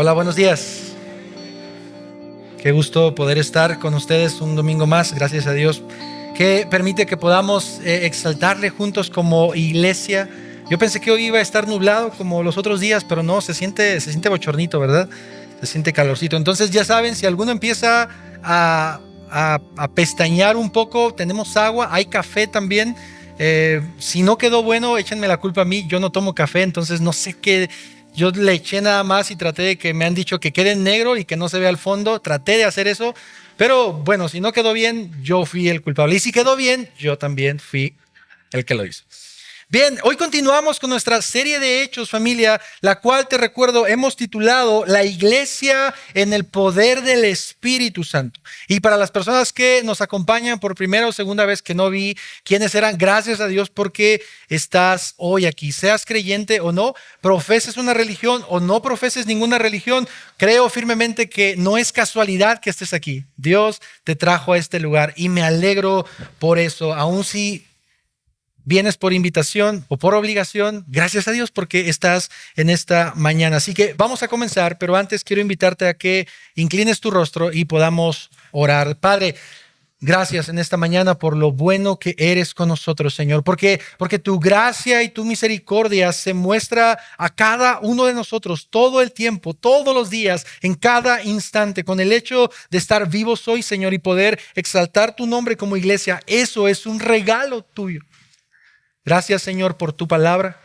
Hola, buenos días. Qué gusto poder estar con ustedes un domingo más, gracias a Dios, que permite que podamos exaltarle juntos como iglesia. Yo pensé que hoy iba a estar nublado como los otros días, pero no, se siente bochornito, ¿verdad? Se siente calorcito. Entonces ya saben, si alguno empieza a pestañear un poco, tenemos agua, hay café también. Si no quedó bueno, échenme la culpa a mí. Yo no tomo café, entonces no sé qué. Yo le eché nada más y traté de que me han dicho que quede en negro y que no se vea el fondo. Traté de hacer eso, pero bueno, si no quedó bien, yo fui el culpable. Y si quedó bien, yo también fui el que lo hizo. Bien, hoy continuamos con nuestra serie de hechos, familia, la cual te recuerdo hemos titulado La Iglesia en el Poder del Espíritu Santo. Y para las personas que nos acompañan por primera o segunda vez que no vi quiénes eran, gracias a Dios porque estás hoy aquí. Seas creyente o no, profeses una religión o no profeses ninguna religión, creo firmemente que no es casualidad que estés aquí. Dios te trajo a este lugar y me alegro por eso, aun si vienes por invitación o por obligación, gracias a Dios porque estás en esta mañana. Así que vamos a comenzar, pero antes quiero invitarte a que inclines tu rostro y podamos orar. Padre, gracias en esta mañana por lo bueno que eres con nosotros, Señor, porque tu gracia y tu misericordia se muestra a cada uno de nosotros todo el tiempo, todos los días, en cada instante, con el hecho de estar vivos hoy, Señor, y poder exaltar tu nombre como iglesia. Eso es un regalo tuyo. Gracias, Señor, por tu palabra.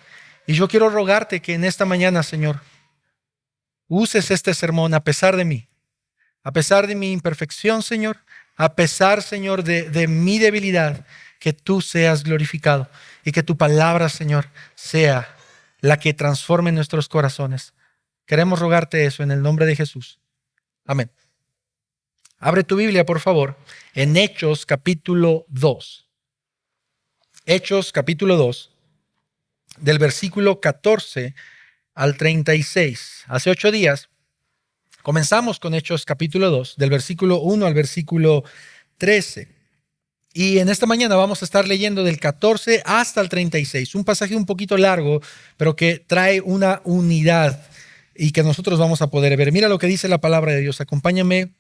Y yo quiero rogarte que en esta mañana, Señor, uses este sermón a pesar de mí, a pesar de mi imperfección, Señor, a pesar, Señor, de mi debilidad, que tú seas glorificado y que tu palabra, Señor, sea la que transforme nuestros corazones. Queremos rogarte eso en el nombre de Jesús. Amén. Abre tu Biblia, por favor, en Hechos capítulo 2. Hechos capítulo 2, del versículo 14 al 36. Hace 8 días comenzamos con Hechos capítulo 2, del versículo 1 al versículo 13. Y en esta mañana vamos a estar leyendo del 14 hasta el 36. Un pasaje un poquito largo, pero que trae una unidad y que nosotros vamos a poder ver. Mira lo que dice la palabra de Dios. Acompáñame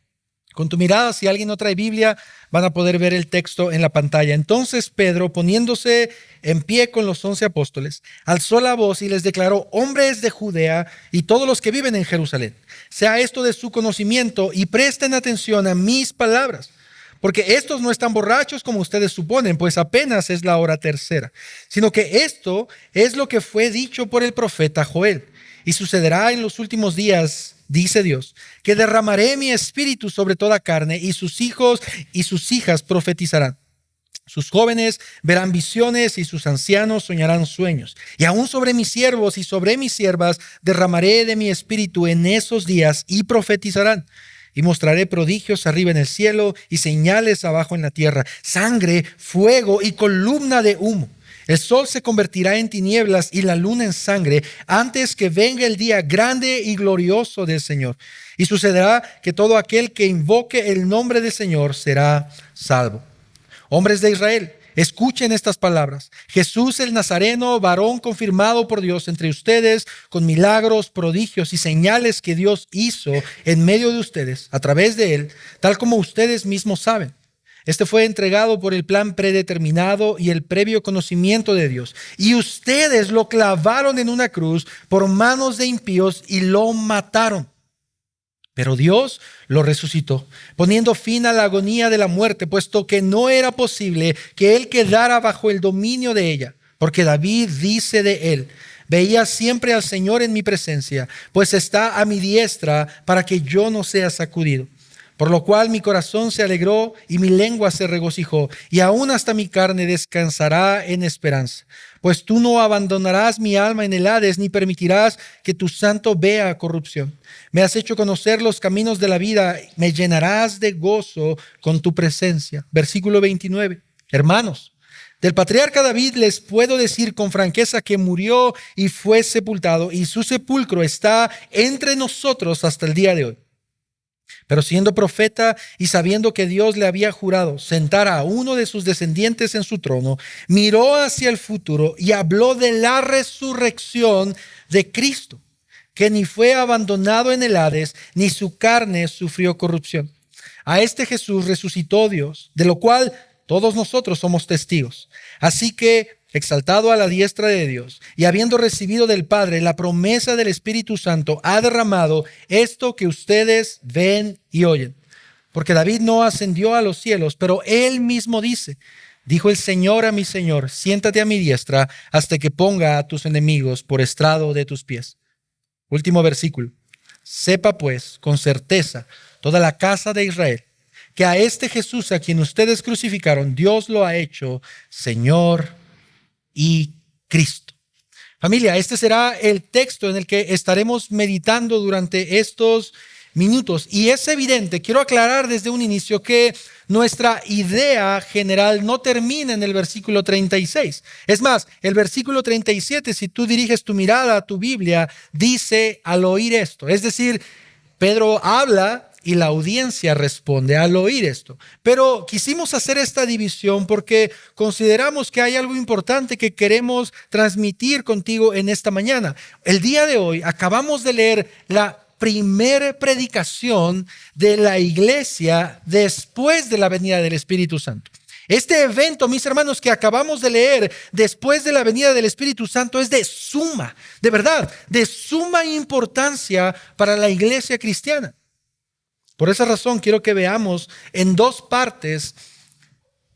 con tu mirada. Si alguien no trae Biblia, van a poder ver el texto en la pantalla. Entonces Pedro, poniéndose en pie con los 11 apóstoles, alzó la voz y les declaró: hombres de Judea y todos los que viven en Jerusalén, sea esto de su conocimiento y presten atención a mis palabras. Porque estos no están borrachos como ustedes suponen, pues apenas es la hora tercera, sino que esto es lo que fue dicho por el profeta Joel. Y sucederá en los últimos días, dice Dios, que derramaré mi espíritu sobre toda carne, y sus hijos y sus hijas profetizarán. Sus jóvenes verán visiones y sus ancianos soñarán sueños. Y aún sobre mis siervos y sobre mis siervas derramaré de mi espíritu en esos días y profetizarán. Y mostraré prodigios arriba en el cielo y señales abajo en la tierra, sangre, fuego y columna de humo. El sol se convertirá en tinieblas y la luna en sangre antes que venga el día grande y glorioso del Señor. Y sucederá que todo aquel que invoque el nombre del Señor será salvo. Hombres de Israel, escuchen estas palabras. Jesús el Nazareno, varón confirmado por Dios entre ustedes, con milagros, prodigios y señales que Dios hizo en medio de ustedes, a través de él, tal como ustedes mismos saben. Este fue entregado por el plan predeterminado y el previo conocimiento de Dios. Y ustedes lo clavaron en una cruz por manos de impíos y lo mataron. Pero Dios lo resucitó, poniendo fin a la agonía de la muerte, puesto que no era posible que él quedara bajo el dominio de ella. Porque David dice de él: veía siempre al Señor en mi presencia, pues está a mi diestra para que yo no sea sacudido. Por lo cual mi corazón se alegró y mi lengua se regocijó, y aún hasta mi carne descansará en esperanza. Pues tú no abandonarás mi alma en el Hades, ni permitirás que tu santo vea corrupción. Me has hecho conocer los caminos de la vida, me llenarás de gozo con tu presencia. Versículo 29. Hermanos, del patriarca David les puedo decir con franqueza que murió y fue sepultado, y su sepulcro está entre nosotros hasta el día de hoy. Pero siendo profeta y sabiendo que Dios le había jurado sentar a uno de sus descendientes en su trono, miró hacia el futuro y habló de la resurrección de Cristo, que ni fue abandonado en el Hades, ni su carne sufrió corrupción. A este Jesús resucitó Dios, de lo cual todos nosotros somos testigos. Así que, exaltado a la diestra de Dios y habiendo recibido del Padre la promesa del Espíritu Santo, ha derramado esto que ustedes ven y oyen. Porque David no ascendió a los cielos, pero él mismo dice: dijo el Señor a mi Señor, siéntate a mi diestra hasta que ponga a tus enemigos por estrado de tus pies. Último versículo. Sepa pues con certeza toda la casa de Israel que a este Jesús a quien ustedes crucificaron, Dios lo ha hecho Señor y Cristo. Familia, este será el texto en el que estaremos meditando durante estos minutos. Y es evidente, quiero aclarar desde un inicio, que nuestra idea general no termina en el versículo 36. Es más, el versículo 37, si tú diriges tu mirada a tu Biblia, dice al oír esto. Es decir, Pedro habla y la audiencia responde al oír esto. Pero quisimos hacer esta división porque consideramos que hay algo importante que queremos transmitir contigo en esta mañana. El día de hoy acabamos de leer la primera predicación de la iglesia después de la venida del Espíritu Santo. Este evento, mis hermanos, que acabamos de leer después de la venida del Espíritu Santo es de suma importancia para la iglesia cristiana. Por esa razón quiero que veamos en dos partes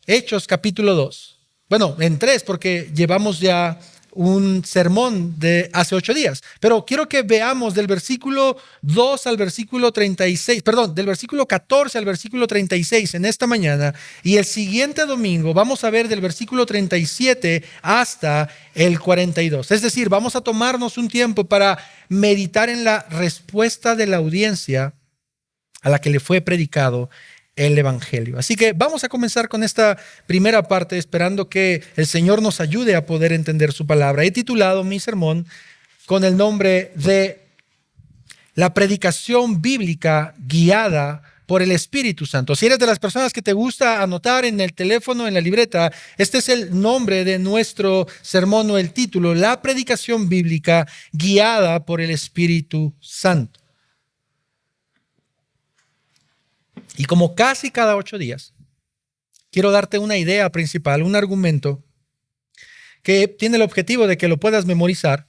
Hechos capítulo 2. Bueno, en 3 porque llevamos ya un sermón de hace 8 días. Pero quiero que veamos del versículo 2 al versículo 36, del versículo 14 al versículo 36 en esta mañana. Y el siguiente domingo vamos a ver del versículo 37 hasta el 42. Es decir, vamos a tomarnos un tiempo para meditar en la respuesta de la audiencia a la que le fue predicado el Evangelio. Así que vamos a comenzar con esta primera parte, esperando que el Señor nos ayude a poder entender su palabra. He titulado mi sermón con el nombre de La predicación bíblica guiada por el Espíritu Santo. Si eres de las personas que te gusta anotar en el teléfono, en la libreta, este es el nombre de nuestro sermón o el título: La predicación bíblica guiada por el Espíritu Santo. Y como casi cada 8 días, quiero darte una idea principal, un argumento que tiene el objetivo de que lo puedas memorizar.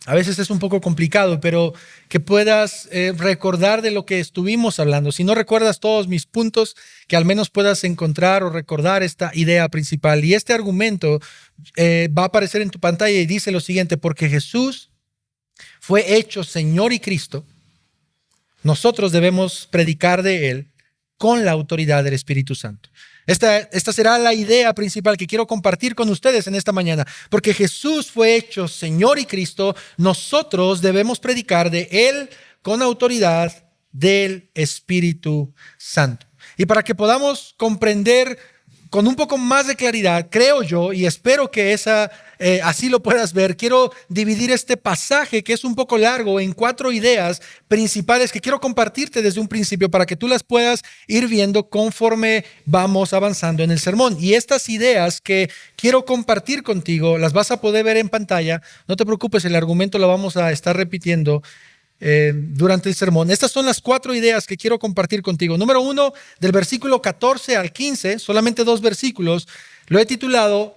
A veces es un poco complicado, pero que puedas recordar de lo que estuvimos hablando. Si no recuerdas todos mis puntos, que al menos puedas encontrar o recordar esta idea principal. Y este argumento va a aparecer en tu pantalla y dice lo siguiente: porque Jesús fue hecho Señor y Cristo, nosotros debemos predicar de Él con la autoridad del Espíritu Santo. Esta será la idea principal que quiero compartir con ustedes en esta mañana. Porque Jesús fue hecho Señor y Cristo, nosotros debemos predicar de Él con autoridad del Espíritu Santo. Y para que podamos comprender con un poco más de claridad, creo yo, y espero que así lo puedas ver, quiero dividir este pasaje, que es un poco largo, en 4 ideas principales que quiero compartirte desde un principio para que tú las puedas ir viendo conforme vamos avanzando en el sermón. Y estas ideas que quiero compartir contigo las vas a poder ver en pantalla. No te preocupes, el argumento lo vamos a estar repitiendo durante el sermón. Estas son las 4 ideas que quiero compartir contigo. Número 1, del versículo 14 al 15, solamente 2 versículos, lo he titulado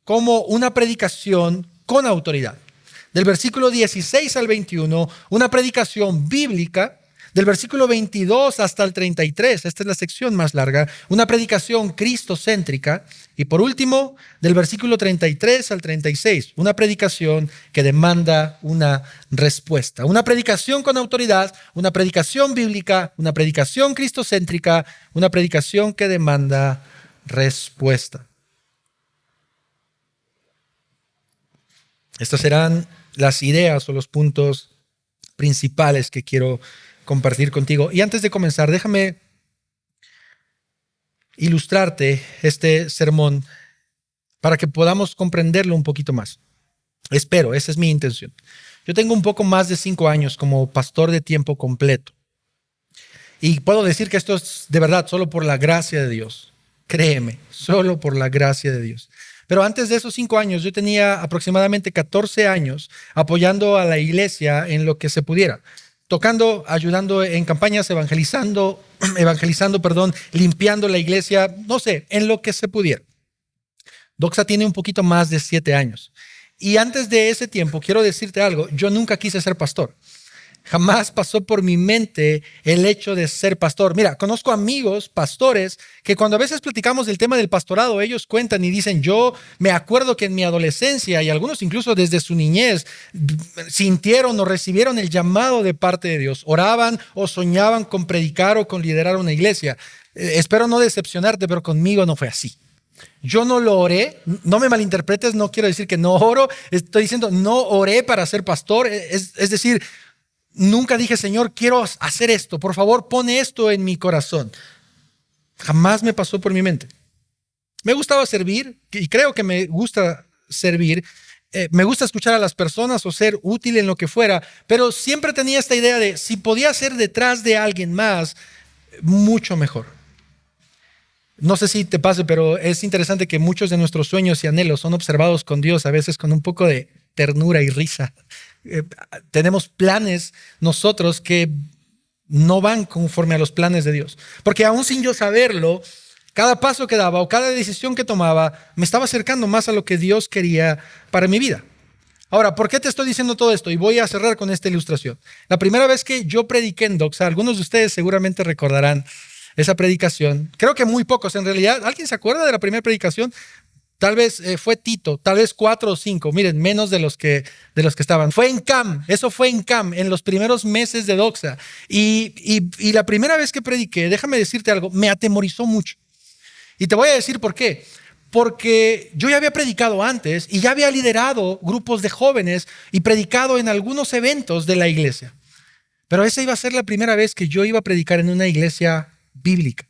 como una predicación con autoridad. Del versículo 16 al 21, una predicación bíblica. Del versículo 22 hasta el 33, esta es la sección más larga, una predicación cristocéntrica. Y por último, del versículo 33 al 36, una predicación que demanda una respuesta. Una predicación con autoridad, una predicación bíblica, una predicación cristocéntrica, una predicación que demanda respuesta. Estas serán las ideas o los puntos principales que quiero compartir contigo. Y antes de comenzar, déjame ilustrarte este sermón para que podamos comprenderlo un poquito más. Espero, esa es mi intención. Yo tengo un poco más de 5 años como pastor de tiempo completo. Y puedo decir que esto es de verdad solo por la gracia de Dios. Créeme, solo por la gracia de Dios. Pero antes de esos 5 años, yo tenía aproximadamente 14 años apoyando a la iglesia en lo que se pudiera. Tocando, ayudando en campañas, evangelizando, limpiando la iglesia, no sé, en lo que se pudiera. Doxa tiene un poquito más de 7 años. Y antes de ese tiempo, quiero decirte algo, yo nunca quise ser pastor. Jamás pasó por mi mente el hecho de ser pastor. Mira, conozco amigos, pastores, que cuando a veces platicamos del tema del pastorado, ellos cuentan y dicen, yo me acuerdo que en mi adolescencia y algunos incluso desde su niñez sintieron o recibieron el llamado de parte de Dios. Oraban o soñaban con predicar o con liderar una iglesia. Espero no decepcionarte, pero conmigo no fue así. Yo no lo oré, no me malinterpretes, no quiero decir que no oro, estoy diciendo no oré para ser pastor, es decir, nunca dije, Señor, quiero hacer esto, por favor, pone esto en mi corazón. Jamás me pasó por mi mente. Me gustaba servir y creo que me gusta servir. Me gusta escuchar a las personas o ser útil en lo que fuera, pero siempre tenía esta idea de si podía ser detrás de alguien más, mucho mejor. No sé si te pase, pero es interesante que muchos de nuestros sueños y anhelos son observados con Dios, a veces con un poco de ternura y risa. Tenemos planes nosotros que no van conforme a los planes de Dios. Porque aún sin yo saberlo, cada paso que daba o cada decisión que tomaba me estaba acercando más a lo que Dios quería para mi vida. Ahora, ¿por qué te estoy diciendo todo esto? Y voy a cerrar con esta ilustración. La primera vez que yo prediqué en Doxa, algunos de ustedes seguramente recordarán esa predicación. Creo que muy pocos en realidad. ¿Alguien se acuerda de la primera predicación? Tal vez fue Tito, tal vez 4 o 5, miren, menos de los que estaban. Fue en CAM, eso fue en CAM, en los primeros meses de Doxa. Y la primera vez que prediqué, déjame decirte algo, me atemorizó mucho. Y te voy a decir por qué. Porque yo ya había predicado antes y ya había liderado grupos de jóvenes y predicado en algunos eventos de la iglesia. Pero esa iba a ser la primera vez que yo iba a predicar en una iglesia bíblica,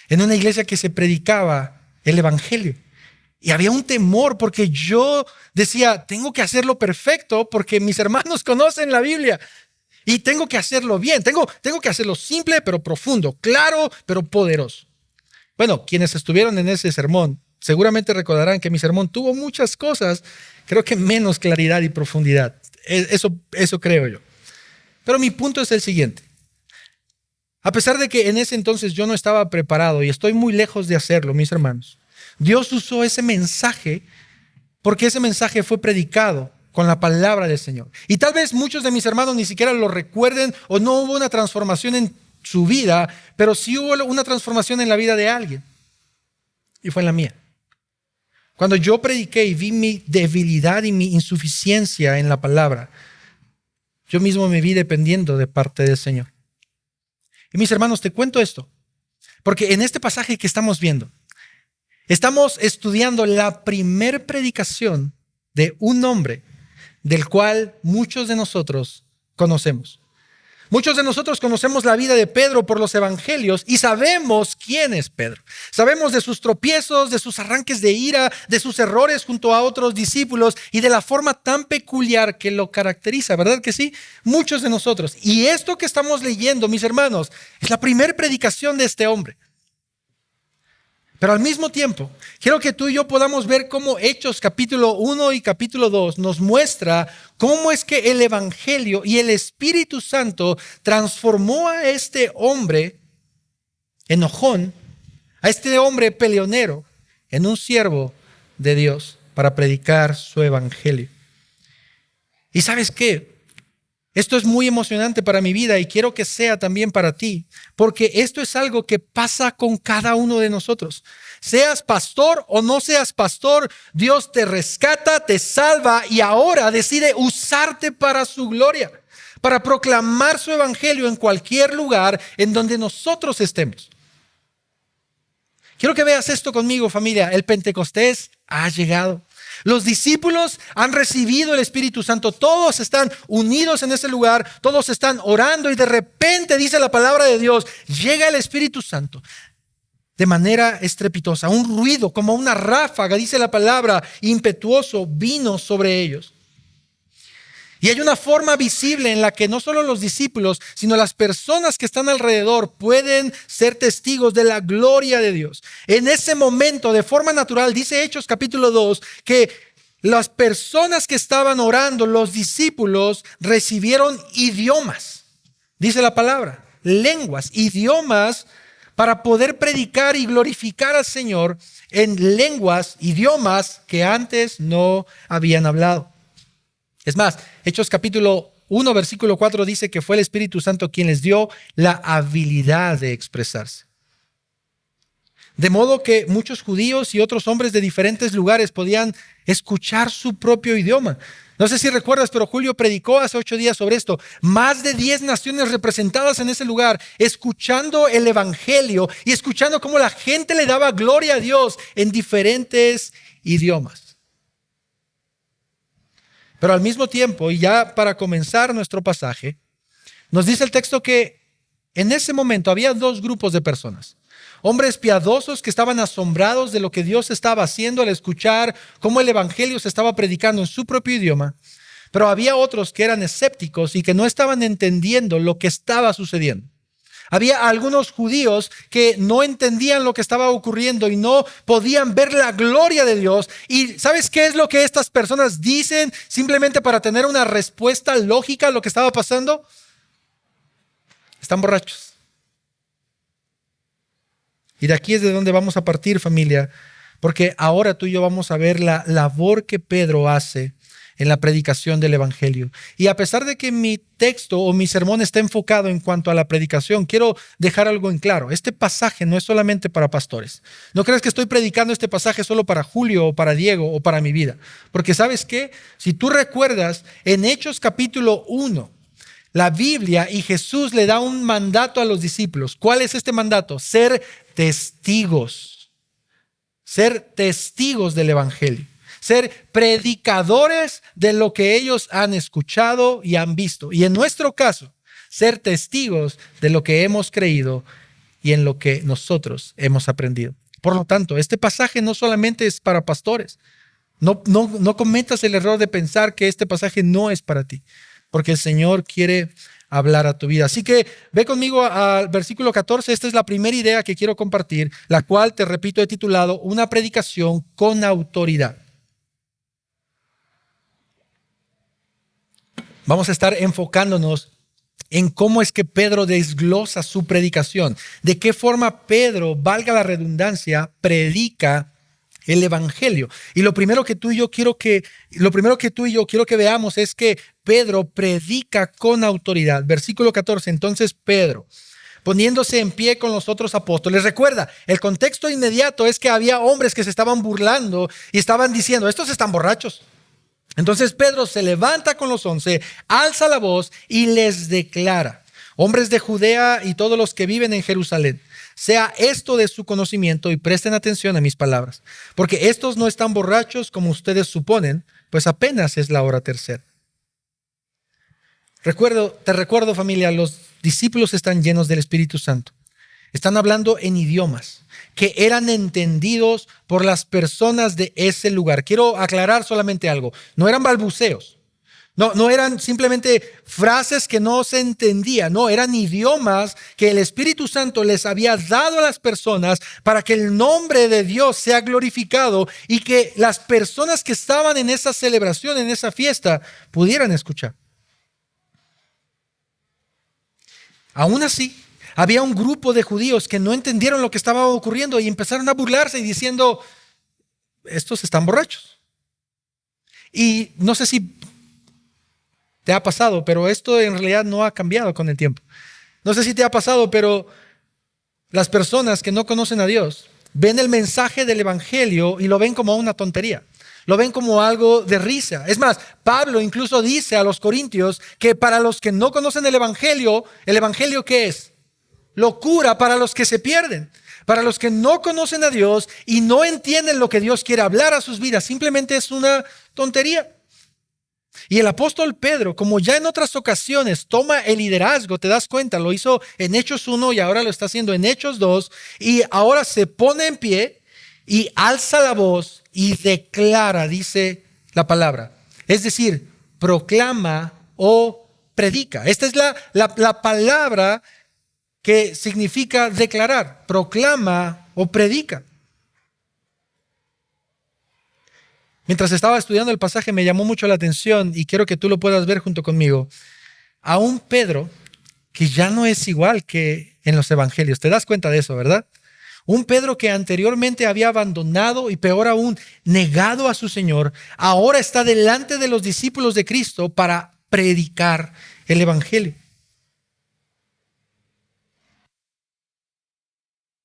en una iglesia que se predicaba el evangelio. Y había un temor porque yo decía, tengo que hacerlo perfecto porque mis hermanos conocen la Biblia y tengo que hacerlo bien, tengo que hacerlo simple pero profundo, claro pero poderoso. Bueno, quienes estuvieron en ese sermón seguramente recordarán que mi sermón tuvo muchas cosas, creo que menos claridad y profundidad. Eso creo yo. Pero mi punto es el siguiente. A pesar de que en ese entonces yo no estaba preparado y estoy muy lejos de hacerlo, mis hermanos, Dios usó ese mensaje porque ese mensaje fue predicado con la palabra del Señor. Y tal vez muchos de mis hermanos ni siquiera lo recuerden o no hubo una transformación en su vida, pero sí hubo una transformación en la vida de alguien. Y fue en la mía. Cuando yo prediqué y vi mi debilidad y mi insuficiencia en la palabra, yo mismo me vi dependiendo de parte del Señor. Y mis hermanos, te cuento esto, porque en este pasaje que estamos viendo, estamos estudiando la primer predicación de un hombre del cual muchos de nosotros conocemos. Muchos de nosotros conocemos la vida de Pedro por los evangelios y sabemos quién es Pedro. Sabemos de sus tropiezos, de sus arranques de ira, de sus errores junto a otros discípulos y de la forma tan peculiar que lo caracteriza, ¿verdad que sí? Muchos de nosotros. Y esto que estamos leyendo, mis hermanos, es la primera predicación de este hombre. Pero al mismo tiempo, quiero que tú y yo podamos ver cómo Hechos capítulo 1 y capítulo 2 nos muestra cómo es que el Evangelio y el Espíritu Santo transformó a este hombre enojón, a este hombre peleonero, en un siervo de Dios para predicar su Evangelio. ¿Y sabes qué? Esto es muy emocionante para mi vida y quiero que sea también para ti, porque esto es algo que pasa con cada uno de nosotros. Seas pastor o no seas pastor, Dios te rescata, te salva y ahora decide usarte para su gloria, para proclamar su evangelio en cualquier lugar en donde nosotros estemos. Quiero que veas esto conmigo, familia. El Pentecostés ha llegado. Los discípulos han recibido el Espíritu Santo, todos están unidos en ese lugar, todos están orando y de repente dice la palabra de Dios, llega el Espíritu Santo de manera estrepitosa, un ruido como una ráfaga, dice la palabra, impetuoso, vino sobre ellos. Y hay una forma visible en la que no solo los discípulos, sino las personas que están alrededor pueden ser testigos de la gloria de Dios. En ese momento, de forma natural, dice Hechos capítulo 2, que las personas que estaban orando, los discípulos, recibieron idiomas. Dice la palabra, lenguas, idiomas, para poder predicar y glorificar al Señor en lenguas, idiomas que antes no habían hablado. Es más, Hechos capítulo 1, versículo 4 dice que fue el Espíritu Santo quien les dio la habilidad de expresarse. De modo que muchos judíos y otros hombres de diferentes lugares podían escuchar su propio idioma. No sé si recuerdas, pero Julio predicó hace 8 días sobre esto. Más de 10 naciones representadas en ese lugar, escuchando el evangelio y escuchando cómo la gente le daba gloria a Dios en diferentes idiomas. Pero al mismo tiempo, y ya para comenzar nuestro pasaje, nos dice el texto que en ese momento había dos grupos de personas. Hombres piadosos que estaban asombrados de lo que Dios estaba haciendo al escuchar cómo el evangelio se estaba predicando en su propio idioma. Pero había otros que eran escépticos y que no estaban entendiendo lo que estaba sucediendo. Había algunos judíos que no entendían lo que estaba ocurriendo y no podían ver la gloria de Dios. ¿Y sabes qué es lo que estas personas dicen simplemente para tener una respuesta lógica a lo que estaba pasando? Están borrachos. Y de aquí es de donde vamos a partir, familia, porque ahora tú y yo vamos a ver la labor que Pedro hace en la predicación del evangelio. Y a pesar de que mi texto o mi sermón está enfocado en cuanto a la predicación, quiero dejar algo en claro. Este pasaje no es solamente para pastores. No creas que estoy predicando este pasaje solo para Julio o para Diego o para mi vida. Porque ¿sabes qué? Si tú recuerdas, en Hechos capítulo 1, la Biblia y Jesús le da un mandato a los discípulos. ¿Cuál es este mandato? Ser testigos. Ser testigos del evangelio. Ser predicadores de lo que ellos han escuchado y han visto. Y en nuestro caso, ser testigos de lo que hemos creído y en lo que nosotros hemos aprendido. Por lo tanto, este pasaje no solamente es para pastores. No cometas el error de pensar que este pasaje no es para ti, porque el Señor quiere hablar a tu vida. Así que ve conmigo al versículo 14. Esta es la primera idea que quiero compartir, la cual, te repito, he titulado Una predicación con autoridad. Vamos a estar enfocándonos en cómo es que Pedro desglosa su predicación, de qué forma Pedro, valga la redundancia, predica el evangelio. Y lo primero que tú y yo quiero que veamos es que Pedro predica con autoridad. Versículo 14. Entonces Pedro, poniéndose en pie con los otros apóstoles, recuerda, el contexto inmediato es que había hombres que se estaban burlando y estaban diciendo, estos están borrachos. Entonces Pedro se levanta con los 11, alza la voz y les declara: hombres de Judea y todos los que viven en Jerusalén, sea esto de su conocimiento y presten atención a mis palabras, porque estos no están borrachos como ustedes suponen, pues apenas es la hora tercera. Te recuerdo, familia, los discípulos están llenos del Espíritu Santo. Están hablando en idiomas que eran entendidos por las personas de ese lugar. Quiero aclarar solamente algo. No eran balbuceos. No eran simplemente frases que no se entendían. No, eran idiomas que el Espíritu Santo les había dado a las personas para que el nombre de Dios sea glorificado y que las personas que estaban en esa celebración, en esa fiesta, pudieran escuchar. Aún así, había un grupo de judíos que no entendieron lo que estaba ocurriendo y empezaron a burlarse y diciendo, estos están borrachos. Y no sé si te ha pasado, pero esto en realidad no ha cambiado con el tiempo. No sé si te ha pasado, pero las personas que no conocen a Dios ven el mensaje del evangelio y lo ven como una tontería. Lo ven como algo de risa. Es más, Pablo incluso dice a los corintios que para los que no conocen ¿el evangelio qué es? Locura para los que se pierden. Para los que no conocen a Dios y no entienden lo que Dios quiere hablar a sus vidas, simplemente es una tontería. Y el apóstol Pedro, como ya en otras ocasiones toma el liderazgo, te das cuenta, lo hizo en Hechos 1 y ahora lo está haciendo en Hechos 2, y ahora se pone en pie y alza la voz y declara, dice la palabra. Es decir, proclama o predica. Esta es la palabra que significa declarar, proclama o predica. Mientras estaba estudiando el pasaje me llamó mucho la atención y quiero que tú lo puedas ver junto conmigo. A un Pedro que ya no es igual que en los evangelios. ¿Te das cuenta de eso, verdad? Un Pedro que anteriormente había abandonado y peor aún, negado a su Señor, ahora está delante de los discípulos de Cristo para predicar el evangelio.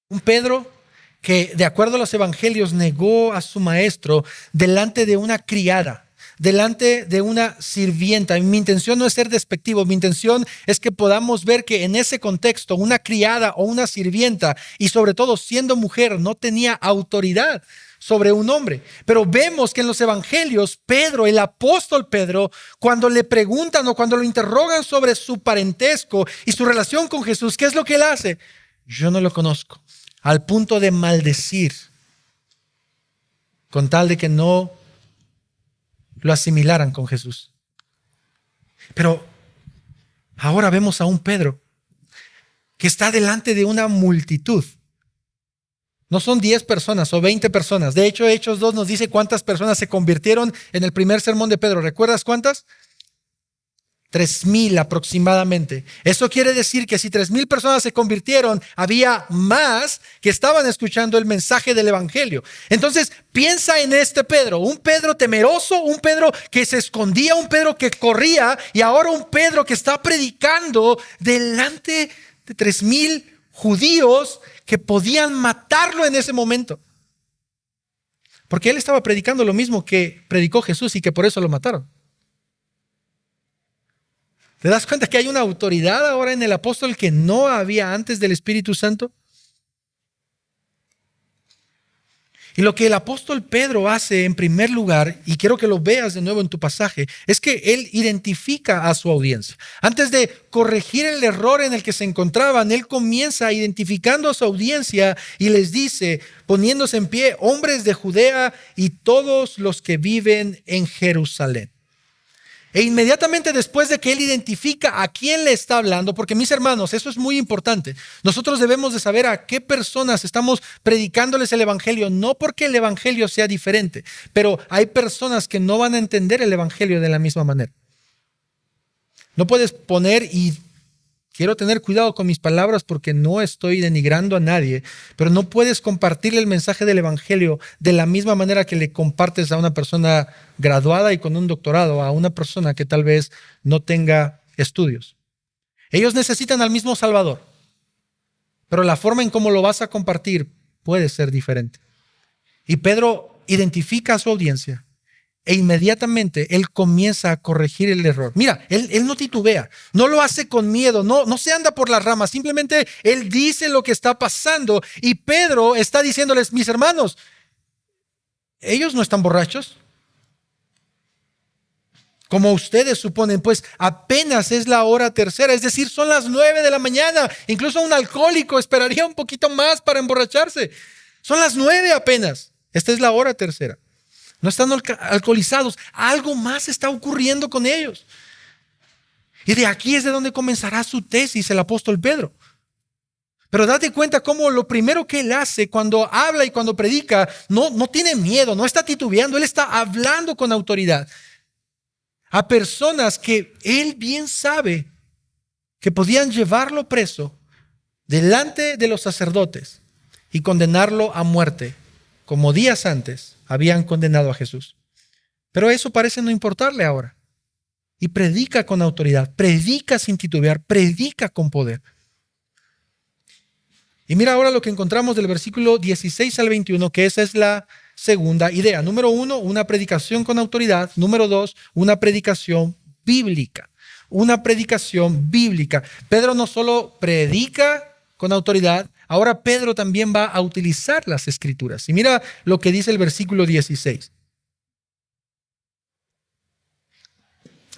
Un Pedro que, de acuerdo a los evangelios, negó a su maestro delante de una criada, delante de una sirvienta. Mi intención no es ser despectivo, mi intención es que podamos ver que en ese contexto una criada o una sirvienta, y sobre todo siendo mujer, no tenía autoridad sobre un hombre. Pero vemos que en los evangelios, Pedro, el apóstol Pedro, cuando le preguntan o cuando lo interrogan sobre su parentesco y su relación con Jesús, ¿qué es lo que él hace? Yo no lo conozco. Al punto de maldecir, con tal de que no lo asimilaran con Jesús. Pero ahora vemos a un Pedro que está delante de una multitud. No son 10 personas o 20 personas. De hecho, Hechos 2 nos dice cuántas personas se convirtieron en el primer sermón de Pedro. ¿Recuerdas cuántas? 3,000 aproximadamente. Eso quiere decir que si 3,000 personas se convirtieron, había más que estaban escuchando el mensaje del evangelio. Entonces, piensa en este Pedro, un Pedro temeroso, un Pedro que se escondía, un Pedro que corría, y ahora un Pedro que está predicando delante de 3,000 judíos que podían matarlo en ese momento. Porque él estaba predicando lo mismo que predicó Jesús y que por eso lo mataron. ¿Te das cuenta que hay una autoridad ahora en el apóstol que no había antes del Espíritu Santo? Y lo que el apóstol Pedro hace en primer lugar, y quiero que lo veas de nuevo en tu pasaje, es que él identifica a su audiencia. Antes de corregir el error en el que se encontraban, él comienza identificando a su audiencia y les dice, poniéndose en pie, hombres de Judea y todos los que viven en Jerusalén. E inmediatamente después de que él identifica a quién le está hablando, porque mis hermanos, eso es muy importante. Nosotros debemos de saber a qué personas estamos predicándoles el evangelio, no porque el evangelio sea diferente, pero hay personas que no van a entender el evangelio de la misma manera. No puedes poner, y quiero tener cuidado con mis palabras porque no estoy denigrando a nadie, pero no puedes compartir el mensaje del evangelio de la misma manera que le compartes a una persona graduada y con un doctorado, a una persona que tal vez no tenga estudios. Ellos necesitan al mismo Salvador, pero la forma en cómo lo vas a compartir puede ser diferente. Y Pedro identifica a su audiencia e inmediatamente él comienza a corregir el error. Mira, él no titubea, no lo hace con miedo, no se anda por las ramas, simplemente él dice lo que está pasando y Pedro está diciéndoles, mis hermanos, ellos no están borrachos, como ustedes suponen, pues apenas es la hora tercera, es decir, son las 9 de la mañana, incluso un alcohólico esperaría un poquito más para emborracharse, son las 9 apenas, esta es la hora tercera. No están alcoholizados. Algo más está ocurriendo con ellos. Y de aquí es de donde comenzará su tesis el apóstol Pedro. Pero date cuenta cómo lo primero que él hace cuando habla y cuando predica, no tiene miedo, no está titubeando. Él está hablando con autoridad a personas que él bien sabe que podían llevarlo preso delante de los sacerdotes y condenarlo a muerte, como días antes habían condenado a Jesús. Pero eso parece no importarle ahora. Y predica con autoridad, predica sin titubear, predica con poder. Y mira ahora lo que encontramos del versículo 16 al 21, que esa es la segunda idea. Número 1, una predicación con autoridad. Número 2, una predicación bíblica. Una predicación bíblica. Pedro no solo predica con autoridad, ahora Pedro también va a utilizar las escrituras. Y mira lo que dice el versículo 16.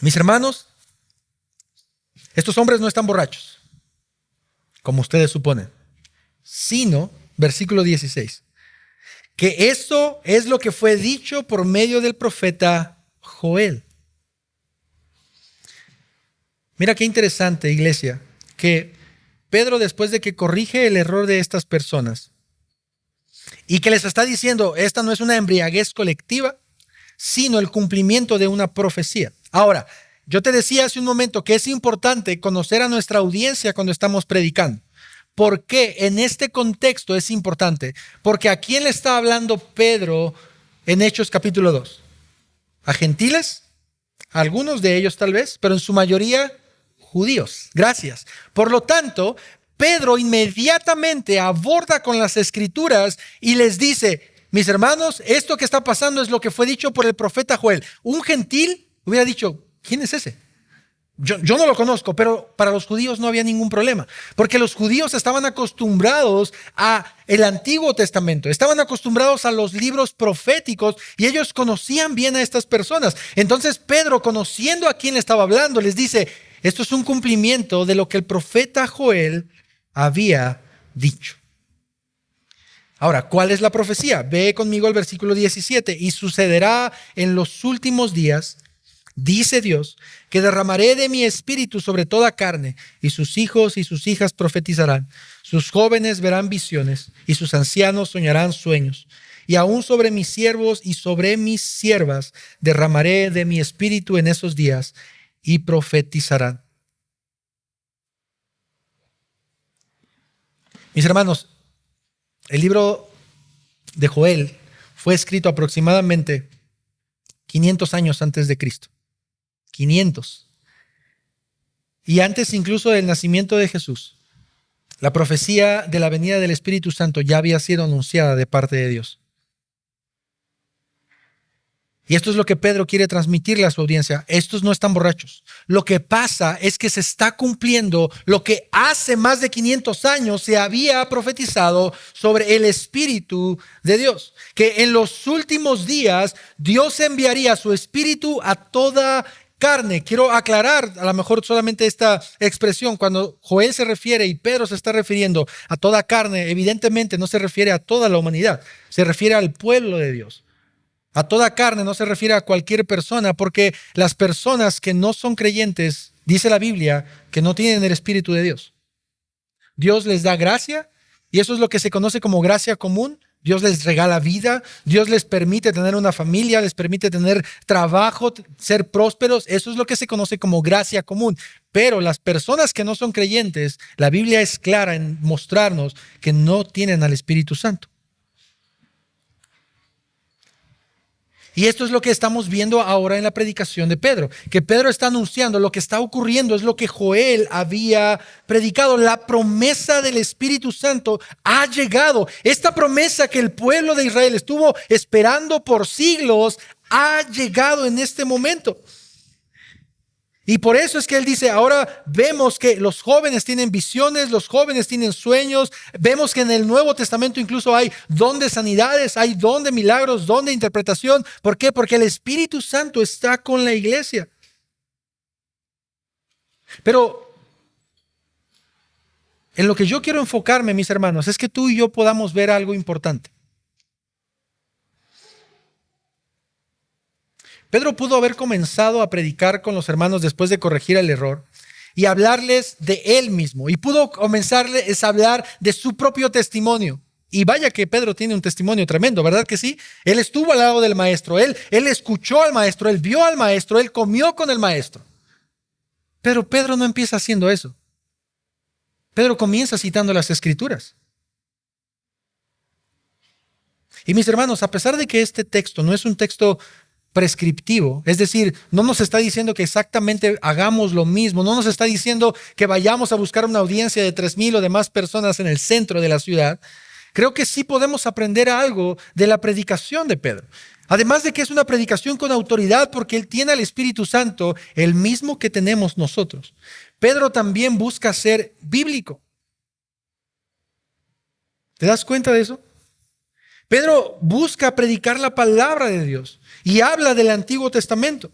Mis hermanos, estos hombres no están borrachos, como ustedes suponen, sino, versículo 16, que esto es lo que fue dicho por medio del profeta Joel. Mira qué interesante, iglesia, que Pedro, después de que corrige el error de estas personas y que les está diciendo, esta no es una embriaguez colectiva, sino el cumplimiento de una profecía. Ahora, yo te decía hace un momento que es importante conocer a nuestra audiencia cuando estamos predicando. ¿Por qué en este contexto es importante? Porque ¿a quién le está hablando Pedro en Hechos capítulo 2? ¿A gentiles? Algunos de ellos tal vez, pero en su mayoría judíos. Gracias. Por lo tanto, Pedro inmediatamente aborda con las escrituras y les dice, mis hermanos, esto que está pasando es lo que fue dicho por el profeta Joel. Un gentil hubiera dicho, ¿quién es ese? Yo no lo conozco, pero para los judíos no había ningún problema, porque los judíos estaban acostumbrados a el Antiguo Testamento, estaban acostumbrados a los libros proféticos y ellos conocían bien a estas personas. Entonces Pedro, conociendo a quién le estaba hablando, les dice, esto es un cumplimiento de lo que el profeta Joel había dicho. Ahora, ¿cuál es la profecía? Ve conmigo al versículo 17. Y sucederá en los últimos días, dice Dios, que derramaré de mi espíritu sobre toda carne, y sus hijos y sus hijas profetizarán, sus jóvenes verán visiones, y sus ancianos soñarán sueños. Y aún sobre mis siervos y sobre mis siervas derramaré de mi espíritu en esos días, y profetizarán. Mis hermanos, el libro de Joel fue escrito aproximadamente 500 años antes de Cristo. 500. Y antes incluso del nacimiento de Jesús, la profecía de la venida del Espíritu Santo ya había sido anunciada de parte de Dios. Y esto es lo que Pedro quiere transmitirle a su audiencia. Estos no están borrachos. Lo que pasa es que se está cumpliendo lo que hace más de 500 años se había profetizado sobre el Espíritu de Dios. Que en los últimos días Dios enviaría su Espíritu a toda carne. Quiero aclarar a lo mejor solamente esta expresión. Cuando Joel se refiere y Pedro se está refiriendo a toda carne, evidentemente no se refiere a toda la humanidad. Se refiere al pueblo de Dios. A toda carne no se refiere a cualquier persona, porque las personas que no son creyentes, dice la Biblia, que no tienen el Espíritu de Dios. Dios les da gracia, y eso es lo que se conoce como gracia común. Dios les regala vida, Dios les permite tener una familia, les permite tener trabajo, ser prósperos. Eso es lo que se conoce como gracia común. Pero las personas que no son creyentes, la Biblia es clara en mostrarnos que no tienen al Espíritu Santo. Y esto es lo que estamos viendo ahora en la predicación de Pedro, que Pedro está anunciando lo que está ocurriendo, es lo que Joel había predicado. La promesa del Espíritu Santo ha llegado. Esta promesa que el pueblo de Israel estuvo esperando por siglos ha llegado en este momento. Y por eso es que él dice, ahora vemos que los jóvenes tienen visiones, los jóvenes tienen sueños. Vemos que en el Nuevo Testamento incluso hay don de sanidades, hay don de milagros, don de interpretación. ¿Por qué? Porque el Espíritu Santo está con la iglesia. Pero en lo que yo quiero enfocarme, mis hermanos, es que tú y yo podamos ver algo importante. Pedro pudo haber comenzado a predicar con los hermanos después de corregir el error y hablarles de él mismo. Y pudo comenzarles a hablar de su propio testimonio. Y vaya que Pedro tiene un testimonio tremendo, ¿verdad que sí? Él estuvo al lado del maestro, él escuchó al maestro, él vio al maestro, él comió con el maestro. Pero Pedro no empieza haciendo eso. Pedro comienza citando las Escrituras. Y mis hermanos, a pesar de que este texto no es un texto prescriptivo, es decir, no nos está diciendo que exactamente hagamos lo mismo, no nos está diciendo que vayamos a buscar una audiencia de 3,000 o de más personas en el centro de la ciudad. Creo que sí podemos aprender algo de la predicación de Pedro. Además de que es una predicación con autoridad porque él tiene al Espíritu Santo, el mismo que tenemos nosotros. Pedro también busca ser bíblico. ¿Te das cuenta de eso? Pedro busca predicar la palabra de Dios y habla del Antiguo Testamento.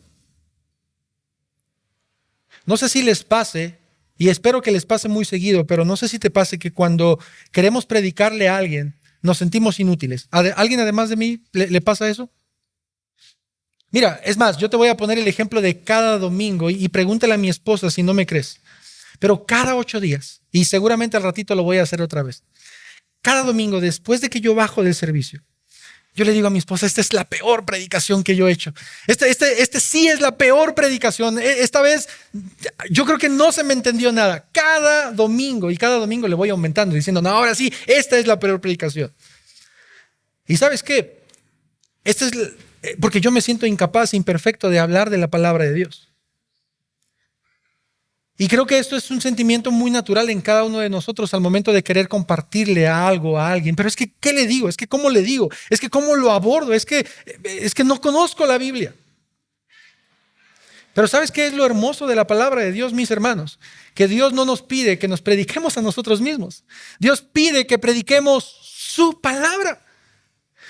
No sé si les pase, y espero que les pase muy seguido, pero no sé si te pase que cuando queremos predicarle a alguien, nos sentimos inútiles. ¿A alguien además de mí le pasa eso? Mira, es más, yo te voy a poner el ejemplo de cada domingo y pregúntale a mi esposa si no me crees. Pero cada 8 días, y seguramente al ratito lo voy a hacer otra vez. Cada domingo, después de que yo bajo del servicio, yo le digo a mi esposa, esta es la peor predicación que yo he hecho. Este sí es la peor predicación. Esta vez yo creo que no se me entendió nada. Cada domingo le voy aumentando, diciendo, no, ahora sí, esta es la peor predicación. ¿Y sabes qué? Porque yo me siento incapaz, imperfecto de hablar de la palabra de Dios. Y creo que esto es un sentimiento muy natural en cada uno de nosotros al momento de querer compartirle algo a alguien. Pero es que, ¿qué le digo? Es que, ¿cómo le digo? Es que, ¿cómo lo abordo? Es que no conozco la Biblia. Pero ¿sabes qué es lo hermoso de la palabra de Dios, mis hermanos? Que Dios no nos pide que nos prediquemos a nosotros mismos. Dios pide que prediquemos su palabra.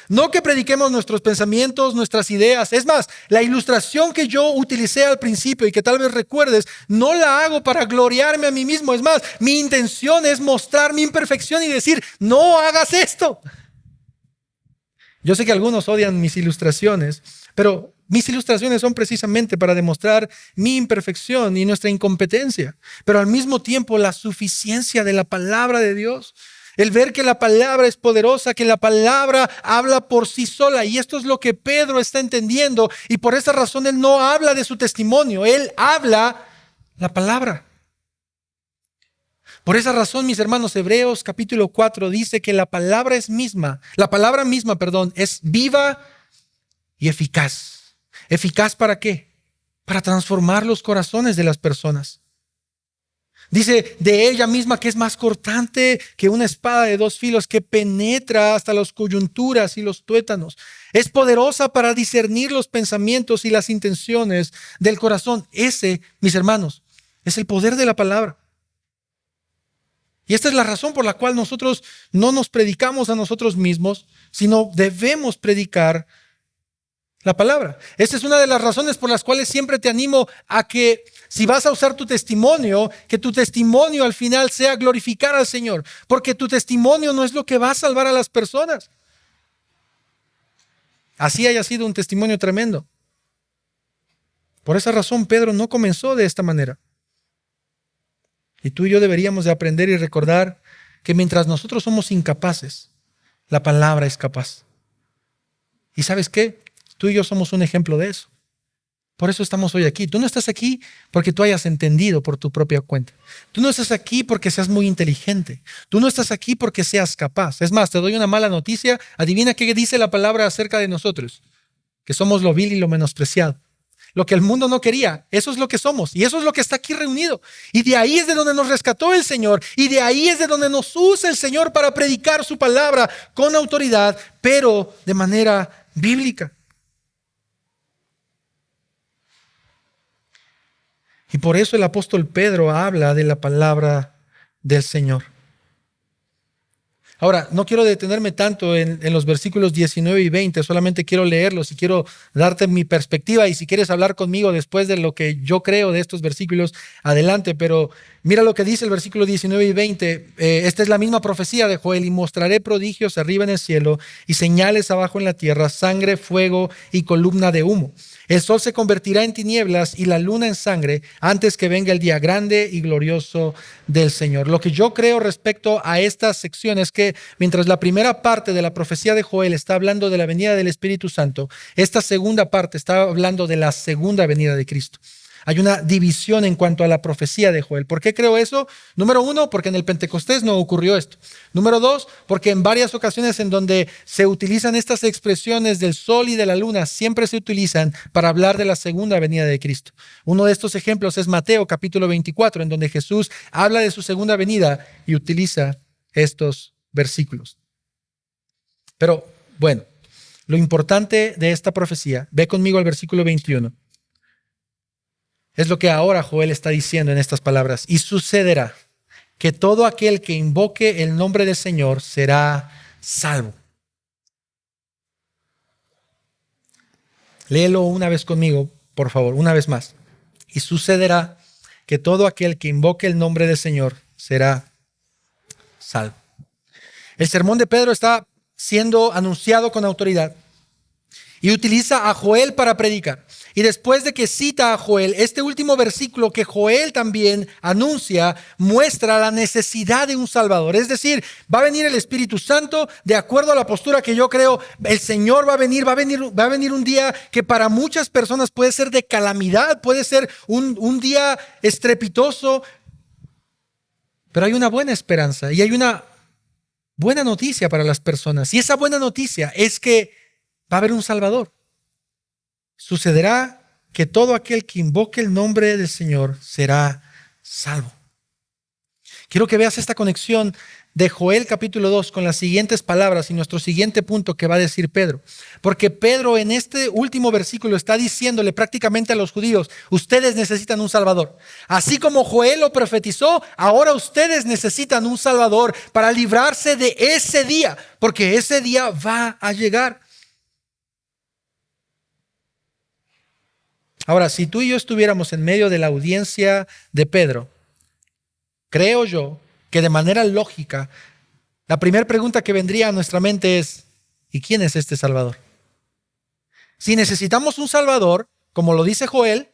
No que prediquemos nuestros pensamientos, nuestras ideas. Es más, la ilustración que yo utilicé al principio y que tal vez recuerdes, no la hago para gloriarme a mí mismo. Es más, mi intención es mostrar mi imperfección y decir, no hagas esto. Yo sé que algunos odian mis ilustraciones, pero mis ilustraciones son precisamente para demostrar mi imperfección y nuestra incompetencia, pero al mismo tiempo la suficiencia de la palabra de Dios. El ver que la palabra es poderosa, que la palabra habla por sí sola. Y esto es lo que Pedro está entendiendo. Y por esa razón él no habla de su testimonio. Él habla la palabra. Por esa razón, mis hermanos, Hebreos capítulo 4 dice que la palabra misma, es viva y eficaz. ¿Eficaz para qué? Para transformar los corazones de las personas. Dice de ella misma que es más cortante que una espada de 2 filos que penetra hasta las coyunturas y los tuétanos. Es poderosa para discernir los pensamientos y las intenciones del corazón. Ese, mis hermanos, es el poder de la palabra. Y esta es la razón por la cual nosotros no nos predicamos a nosotros mismos, sino debemos predicar la palabra. Esta es una de las razones por las cuales siempre te animo a que si vas a usar tu testimonio, que tu testimonio al final sea glorificar al Señor, porque tu testimonio no es lo que va a salvar a las personas. Así haya sido un testimonio tremendo. Por esa razón Pedro no comenzó de esta manera. Y tú y yo deberíamos de aprender y recordar que mientras nosotros somos incapaces, la palabra es capaz. ¿Y sabes qué? Tú y yo somos un ejemplo de eso. Por eso estamos hoy aquí. Tú no estás aquí porque tú hayas entendido por tu propia cuenta. Tú no estás aquí porque seas muy inteligente. Tú no estás aquí porque seas capaz. Es más, te doy una mala noticia. Adivina qué dice la palabra acerca de nosotros. Que somos lo vil y lo menospreciado. Lo que el mundo no quería, eso es lo que somos. Y eso es lo que está aquí reunido. Y de ahí es de donde nos rescató el Señor. Y de ahí es de donde nos usa el Señor para predicar su palabra con autoridad, pero de manera bíblica. Y por eso el apóstol Pedro habla de la palabra del Señor. Ahora, no quiero detenerme tanto en los versículos 19 y 20, solamente quiero leerlos y quiero darte mi perspectiva. Y si quieres hablar conmigo después de lo que yo creo de estos versículos, adelante. Pero mira lo que dice el versículo 19 y 20. Esta es la misma profecía de Joel. Y mostraré prodigios arriba en el cielo y señales abajo en la tierra, sangre, fuego y columna de humo. El sol se convertirá en tinieblas y la luna en sangre antes que venga el día grande y glorioso del Señor. Lo que yo creo respecto a esta sección es que mientras la primera parte de la profecía de Joel está hablando de la venida del Espíritu Santo, esta segunda parte está hablando de la segunda venida de Cristo. Hay una división en cuanto a la profecía de Joel. ¿Por qué creo eso? Número 1, porque en el Pentecostés no ocurrió esto. Número 2, porque en varias ocasiones en donde se utilizan estas expresiones del sol y de la luna, siempre se utilizan para hablar de la segunda venida de Cristo. Uno de estos ejemplos es Mateo capítulo 24, en donde Jesús habla de su segunda venida y utiliza estos versículos. Pero bueno, lo importante de esta profecía, ve conmigo al versículo 21. Es lo que ahora Joel está diciendo en estas palabras. Y sucederá que todo aquel que invoque el nombre del Señor será salvo. Léelo una vez conmigo, por favor, una vez más. Y sucederá que todo aquel que invoque el nombre del Señor será salvo. El sermón de Pedro está siendo anunciado con autoridad. y utiliza a Joel para predicar. Y después de que cita a Joel, este último versículo que Joel también anuncia muestra la necesidad de un Salvador. Es decir, va a venir el Espíritu Santo, de acuerdo a la postura que yo creo, el Señor va a venir un día que para muchas personas puede ser de calamidad, puede ser un día estrepitoso, pero hay una buena esperanza y hay una buena noticia para las personas. Y esa buena noticia es que va a haber un Salvador. Sucederá que todo aquel que invoque el nombre del Señor será salvo. Quiero que veas esta conexión de Joel capítulo 2 con las siguientes palabras y nuestro siguiente punto que va a decir Pedro. Porque Pedro en este último versículo está diciéndole prácticamente a los judíos, ustedes necesitan un Salvador. Así como Joel lo profetizó, ahora ustedes necesitan un Salvador para librarse de ese día, porque ese día va a llegar. Ahora, si tú y yo estuviéramos en medio de la audiencia de Pedro, creo yo que de manera lógica, la primera pregunta que vendría a nuestra mente es, ¿y quién es este Salvador? Si necesitamos un Salvador, como lo dice Joel,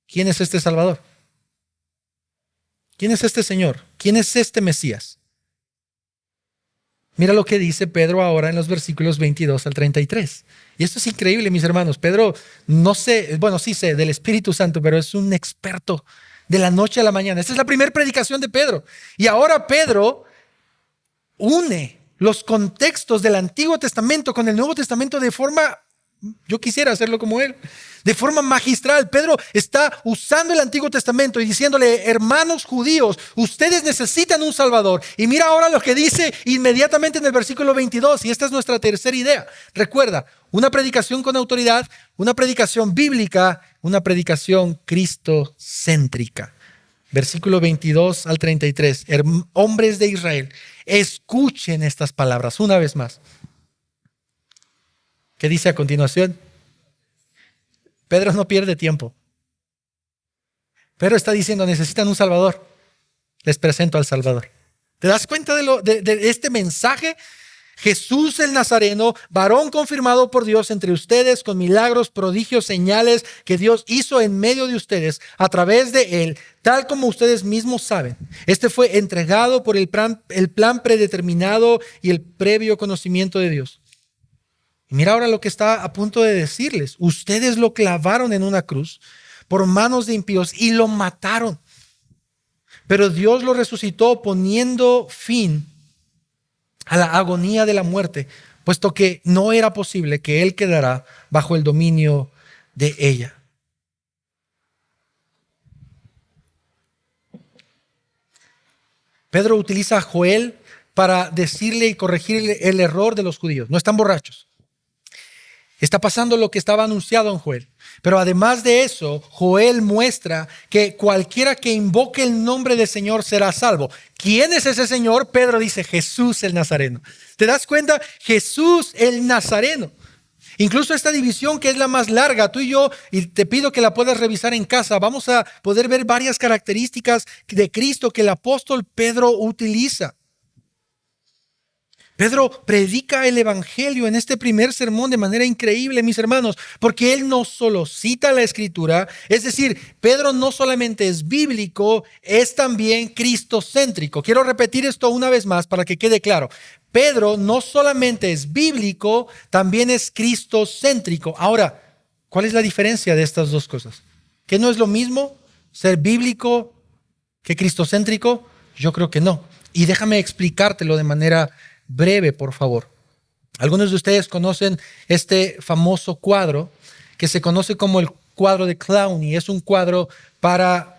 ¿quién es este Salvador? ¿Quién es este Señor? ¿Quién es este Mesías? Mira lo que dice Pedro ahora en los versículos 22 al 33. Y esto es increíble, mis hermanos. Pedro, no sé, bueno, sí sé del Espíritu Santo, pero es un experto de la noche a la mañana. Esta es la primera predicación de Pedro. Y ahora Pedro une los contextos del Antiguo Testamento con el Nuevo Testamento de forma, yo quisiera hacerlo como él, de forma magistral. Pedro está usando el Antiguo Testamento y diciéndole, hermanos judíos, ustedes necesitan un Salvador. Y mira ahora lo que dice inmediatamente en el versículo 22, y esta es nuestra tercera idea. Recuerda, una predicación con autoridad, una predicación bíblica, una predicación cristocéntrica. Versículo 22 al 33. Hombres de Israel, escuchen estas palabras una vez más. ¿Qué dice a continuación? Pedro no pierde tiempo. Pedro está diciendo, necesitan un Salvador. Les presento al Salvador. ¿Te das cuenta de este mensaje? Jesús el Nazareno, varón confirmado por Dios entre ustedes con milagros, prodigios, señales que Dios hizo en medio de ustedes a través de él, tal como ustedes mismos saben. Este fue entregado por el plan predeterminado y el previo conocimiento de Dios. Y mira ahora lo que está a punto de decirles. Ustedes lo clavaron en una cruz por manos de impíos y lo mataron. Pero Dios lo resucitó poniendo fin a la agonía de la muerte, puesto que no era posible que él quedara bajo el dominio de ella. Pedro utiliza a Joel para decirle y corregirle el error de los judíos. No están borrachos. Está pasando lo que estaba anunciado en Joel. Pero además de eso, Joel muestra que cualquiera que invoque el nombre del Señor será salvo. ¿Quién es ese Señor? Pedro dice, Jesús el Nazareno. ¿Te das cuenta? Jesús el Nazareno. Incluso esta división que es la más larga, tú y yo, y te pido que la puedas revisar en casa, vamos a poder ver varias características de Cristo que el apóstol Pedro utiliza. Pedro predica el evangelio en este primer sermón de manera increíble, mis hermanos, porque él no solo cita la escritura, es decir, Pedro no solamente es bíblico, es también cristocéntrico. Quiero repetir esto una vez más para que quede claro. Pedro no solamente es bíblico, también es cristocéntrico. Ahora, ¿cuál es la diferencia de estas dos cosas? ¿Que no es lo mismo ser bíblico que cristocéntrico? Yo creo que no. Y déjame explicártelo de manera breve, por favor. Algunos de ustedes conocen este famoso cuadro que se conoce como el cuadro de Clowney. Es un cuadro para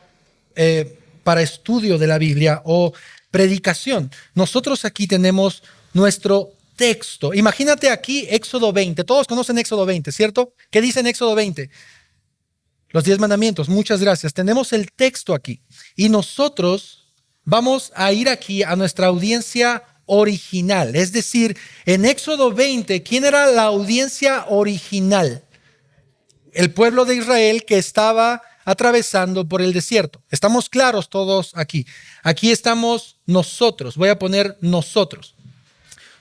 estudio de la Biblia o predicación. Nosotros aquí tenemos nuestro texto. Imagínate aquí Éxodo 20. Todos conocen Éxodo 20, ¿cierto? ¿Qué dice en Éxodo 20? Los 10 mandamientos. Muchas gracias. Tenemos el texto aquí. Y nosotros vamos a ir aquí a nuestra audiencia original. Es decir, en Éxodo 20, ¿quién era la audiencia original? El pueblo de Israel que estaba atravesando por el desierto. ¿Estamos claros todos aquí? Aquí estamos nosotros. Voy a poner nosotros.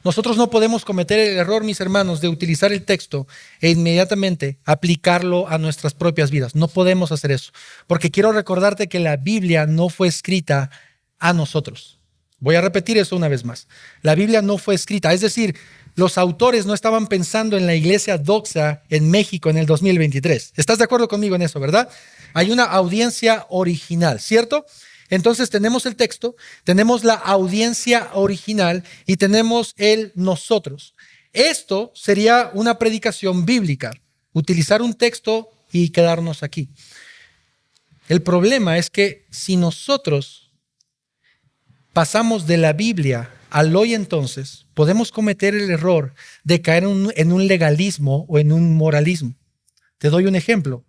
Nosotros no podemos cometer el error, mis hermanos, de utilizar el texto e inmediatamente aplicarlo a nuestras propias vidas. No podemos hacer eso, porque quiero recordarte que la Biblia no fue escrita a nosotros. Voy a repetir eso una vez más. La Biblia no fue escrita, es decir, los autores no estaban pensando en la iglesia doxa en México en el 2023. ¿Estás de acuerdo conmigo en eso, verdad? Hay una audiencia original, ¿cierto? Entonces tenemos el texto, tenemos la audiencia original y tenemos el nosotros. Esto sería una predicación bíblica, utilizar un texto y quedarnos aquí. El problema es que si nosotros pasamos de la Biblia al hoy entonces, podemos cometer el error de caer en un legalismo o en un moralismo. Te doy un ejemplo.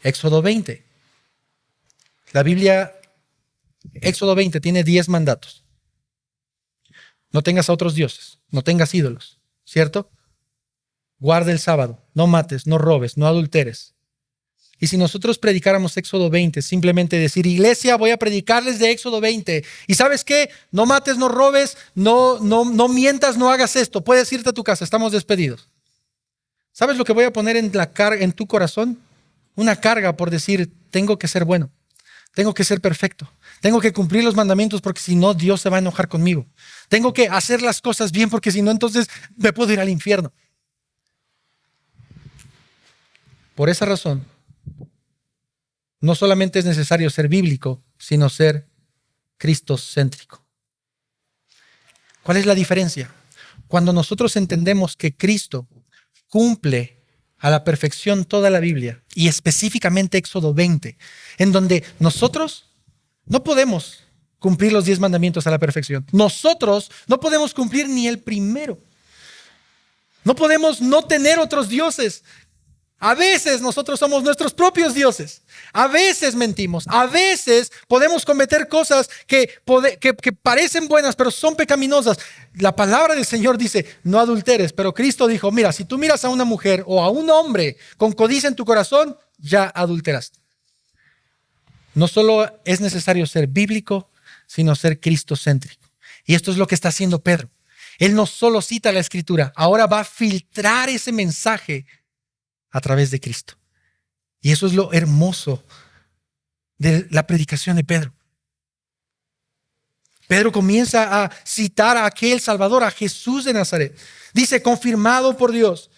Éxodo 20. La Biblia, Éxodo 20, tiene 10 mandatos. No tengas a otros dioses, no tengas ídolos, ¿cierto? Guarda el sábado, no mates, no robes, no adulteres. Y si nosotros predicáramos Éxodo 20, simplemente decir, iglesia, voy a predicarles de Éxodo 20. ¿Y sabes qué? No mates, no robes, no mientas, no hagas esto. Puedes irte a tu casa, estamos despedidos. ¿Sabes lo que voy a poner en tu corazón? Una carga por decir, tengo que ser bueno, tengo que ser perfecto, tengo que cumplir los mandamientos porque si no, Dios se va a enojar conmigo. Tengo que hacer las cosas bien porque si no, entonces me puedo ir al infierno. Por esa razón, no solamente es necesario ser bíblico, sino ser cristocéntrico. ¿Cuál es la diferencia? Cuando nosotros entendemos que Cristo cumple a la perfección toda la Biblia, y específicamente Éxodo 20, en donde nosotros no podemos cumplir los 10 mandamientos a la perfección. Nosotros no podemos cumplir ni el primero. No podemos no tener otros dioses. A veces nosotros somos nuestros propios dioses. A veces mentimos. A veces podemos cometer cosas que parecen buenas, pero son pecaminosas. La palabra del Señor dice, no adulteres. Pero Cristo dijo, mira, si tú miras a una mujer o a un hombre con codicia en tu corazón, ya adulteraste. No solo es necesario ser bíblico, sino ser cristocéntrico. Y esto es lo que está haciendo Pedro. Él no solo cita la Escritura, ahora va a filtrar ese mensaje a través de Cristo. Y eso es lo hermoso de la predicación de Pedro. Pedro comienza a citar a aquel Salvador, a Jesús de Nazaret. Dice, confirmado por Dios.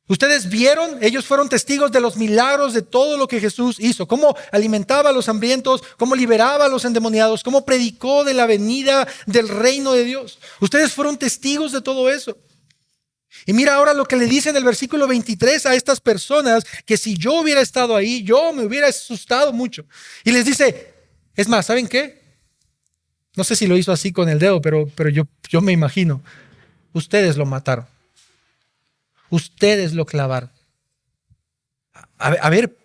Ustedes vieron, ellos fueron testigos de los milagros de todo lo que Jesús hizo. Cómo alimentaba a los hambrientos, cómo liberaba a los endemoniados, cómo predicó de la venida del reino de Dios. Ustedes fueron testigos de todo eso. Y mira ahora lo que le dice en el versículo 23 a estas personas, que si yo hubiera estado ahí, yo me hubiera asustado mucho. Y les dice, es más, ¿saben qué? No sé si lo hizo así con el dedo, pero yo me imagino. Ustedes lo mataron. Ustedes lo clavaron. A ver,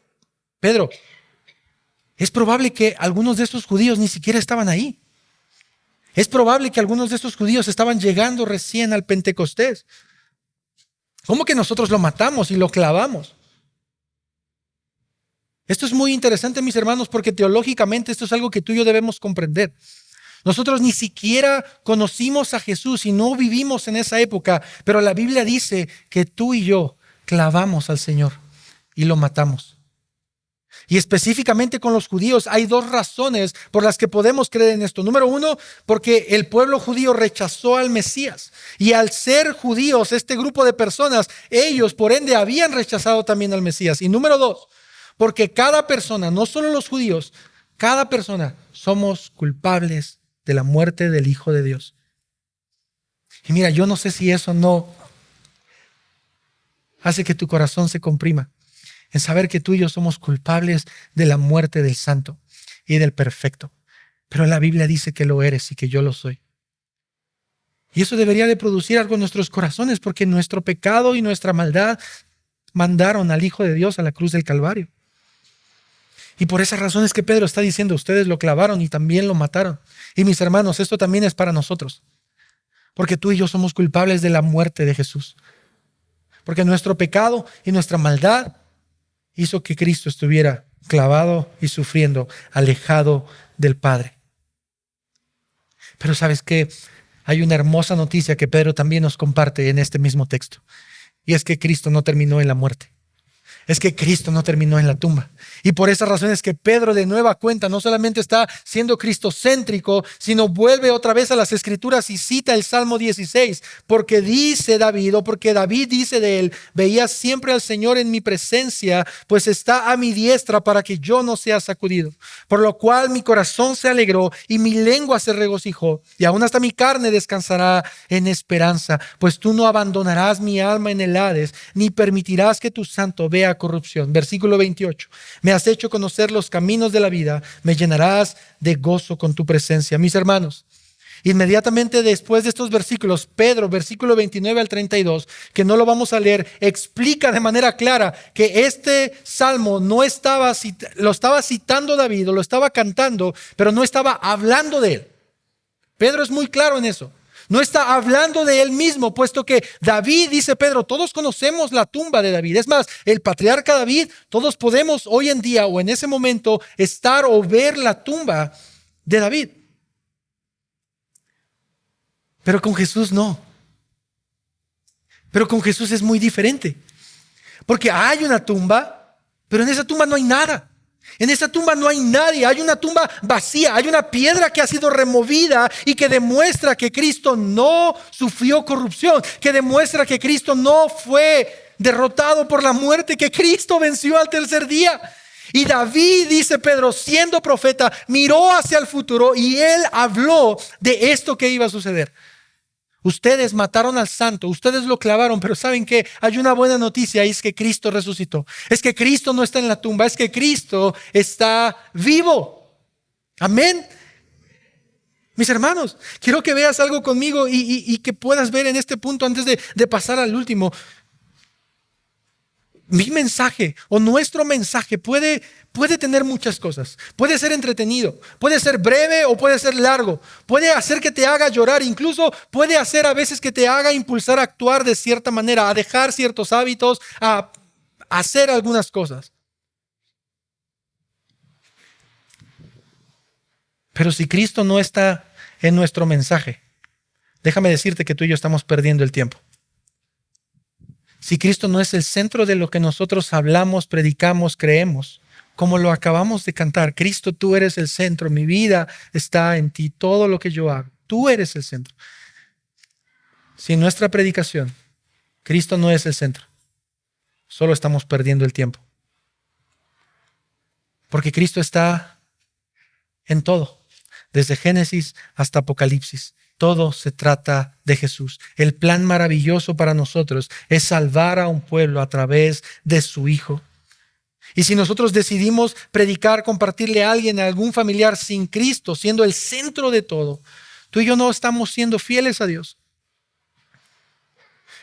Pedro, es probable que algunos de estos judíos ni siquiera estaban ahí. Es probable que algunos de estos judíos estaban llegando recién al Pentecostés. ¿Cómo que nosotros lo matamos y lo clavamos? Esto es muy interesante, mis hermanos, porque teológicamente esto es algo que tú y yo debemos comprender. Nosotros ni siquiera conocimos a Jesús y no vivimos en esa época, pero la Biblia dice que tú y yo clavamos al Señor y lo matamos. Y específicamente con los judíos hay 2 razones por las que podemos creer en esto. Número 1, porque el pueblo judío rechazó al Mesías. Y al ser judíos, este grupo de personas, ellos por ende habían rechazado también al Mesías. Y número 2, porque cada persona, no solo los judíos, cada persona somos culpables de la muerte del Hijo de Dios. Y mira, yo no sé si eso no hace que tu corazón se comprima en saber que tú y yo somos culpables de la muerte del santo y del perfecto. Pero la Biblia dice que lo eres y que yo lo soy. Y eso debería de producir algo en nuestros corazones, porque nuestro pecado y nuestra maldad mandaron al Hijo de Dios a la cruz del Calvario. Y por esa razón es que Pedro está diciendo, ustedes lo clavaron y también lo mataron. Y mis hermanos, esto también es para nosotros. Porque tú y yo somos culpables de la muerte de Jesús. Porque nuestro pecado y nuestra maldad hizo que Cristo estuviera clavado y sufriendo, alejado del Padre. Pero ¿sabes qué? Hay una hermosa noticia que Pedro también nos comparte en este mismo texto. Y es que Cristo no terminó en la muerte. Es que Cristo no terminó en la tumba. Y por esa razón es que Pedro de nueva cuenta no solamente está siendo cristocéntrico, sino vuelve otra vez a las Escrituras y cita el Salmo 16. Porque dice David, o porque David dice de él: veía siempre al Señor en mi presencia, pues está a mi diestra para que yo no sea sacudido. Por lo cual mi corazón se alegró y mi lengua se regocijó. Y aún hasta mi carne descansará en esperanza, pues tú no abandonarás mi alma en el Hades, ni permitirás que tu santo vea corrupción. Versículo 28. Me has hecho conocer los caminos de la vida, me llenarás de gozo con tu presencia. Mis hermanos, inmediatamente después de estos versículos, Pedro, versículo 29 al 32, que no lo vamos a leer, explica de manera clara que este salmo lo estaba citando David, o lo estaba cantando, pero no estaba hablando de él. Pedro es muy claro en eso. No está hablando de él mismo, puesto que David, dice Pedro, todos conocemos la tumba de David. Es más, el patriarca David, todos podemos hoy en día o en ese momento estar o ver la tumba de David. Pero con Jesús no. Pero con Jesús es muy diferente. Porque hay una tumba, pero en esa tumba no hay nada. En esa tumba no hay nadie, hay una tumba vacía, hay una piedra que ha sido removida y que demuestra que Cristo no sufrió corrupción, que demuestra que Cristo no fue derrotado por la muerte, que Cristo venció al tercer día. Y David, dice Pedro, siendo profeta, miró hacia el futuro y él habló de esto que iba a suceder. Ustedes mataron al santo, ustedes lo clavaron, pero ¿saben qué? Hay una buena noticia y es que Cristo resucitó. Es que Cristo no está en la tumba, es que Cristo está vivo. Amén. Mis hermanos, quiero que veas algo conmigo y que puedas ver en este punto antes de pasar al último. Mi mensaje o nuestro mensaje puede tener muchas cosas. Puede ser entretenido, puede ser breve o puede ser largo. Puede hacer que te haga llorar, incluso puede hacer a veces que te haga impulsar a actuar de cierta manera, a dejar ciertos hábitos, a hacer algunas cosas. Pero si Cristo no está en nuestro mensaje, déjame decirte que tú y yo estamos perdiendo el tiempo. Si Cristo no es el centro de lo que nosotros hablamos, predicamos, creemos, como lo acabamos de cantar: Cristo, tú eres el centro, mi vida está en ti, todo lo que yo hago, tú eres el centro. Si en nuestra predicación Cristo no es el centro, solo estamos perdiendo el tiempo. Porque Cristo está en todo, desde Génesis hasta Apocalipsis. Todo se trata de Jesús. El plan maravilloso para nosotros es salvar a un pueblo a través de su Hijo. Y si nosotros decidimos predicar, compartirle a alguien, a algún familiar sin Cristo, siendo el centro de todo, tú y yo no estamos siendo fieles a Dios.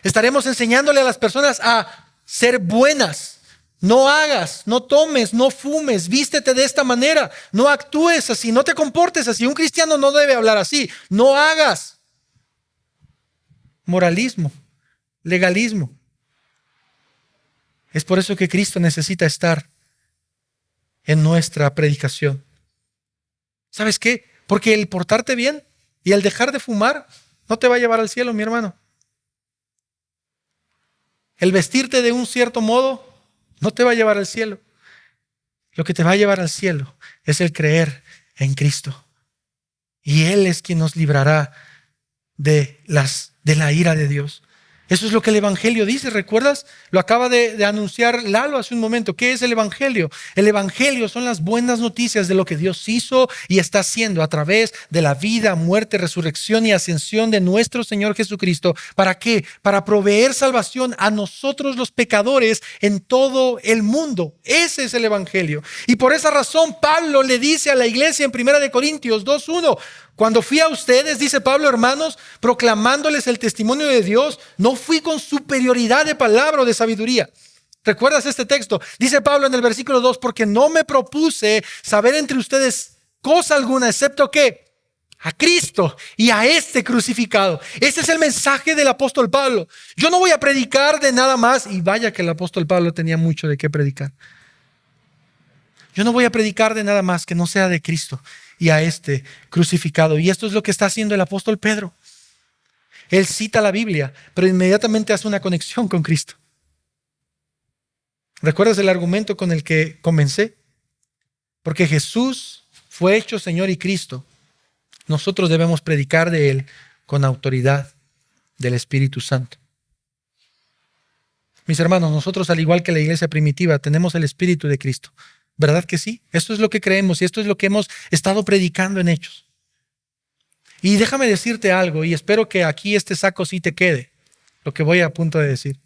Estaremos enseñándole a las personas a ser buenas. No hagas, no tomes, no fumes, vístete de esta manera, no actúes así, no te comportes así. Un cristiano no debe hablar así. No hagas. Moralismo, legalismo. Es por eso que Cristo necesita estar en nuestra predicación. ¿Sabes qué? Porque el portarte bien y el dejar de fumar no te va a llevar al cielo, mi hermano. El vestirte de un cierto modo no te va a llevar al cielo. Lo que te va a llevar al cielo es el creer en Cristo. Y Él es quien nos librará de la ira de Dios. Eso es lo que el Evangelio dice, ¿recuerdas? Lo acaba de anunciar Lalo hace un momento. ¿Qué es el Evangelio? El Evangelio son las buenas noticias de lo que Dios hizo y está haciendo a través de la vida, muerte, resurrección y ascensión de nuestro Señor Jesucristo. ¿Para qué? Para proveer salvación a nosotros los pecadores en todo el mundo. Ese es el Evangelio. Y por esa razón Pablo le dice a la iglesia en 1 Corintios 2:1: cuando fui a ustedes, dice Pablo, hermanos, proclamándoles el testimonio de Dios, no fui con superioridad de palabra o de sabiduría. ¿Recuerdas este texto? Dice Pablo en el versículo 2: porque no me propuse saber entre ustedes cosa alguna, excepto que a Cristo y a este crucificado. Ese es el mensaje del apóstol Pablo. Yo no voy a predicar de nada más, y vaya que el apóstol Pablo tenía mucho de qué predicar. Yo no voy a predicar de nada más que no sea de Cristo y a este crucificado. Y esto es lo que está haciendo el apóstol Pedro. Él cita la Biblia, pero inmediatamente hace una conexión con Cristo. ¿Recuerdas el argumento con el que comencé? Porque Jesús fue hecho Señor y Cristo. Nosotros debemos predicar de Él con autoridad del Espíritu Santo. Mis hermanos, nosotros, al igual que la iglesia primitiva, tenemos el Espíritu de Cristo. ¿Verdad que sí? Esto es lo que creemos y esto es lo que hemos estado predicando en Hechos. Y déjame decirte algo, y espero que aquí este saco sí te quede, lo que voy a punto de decir.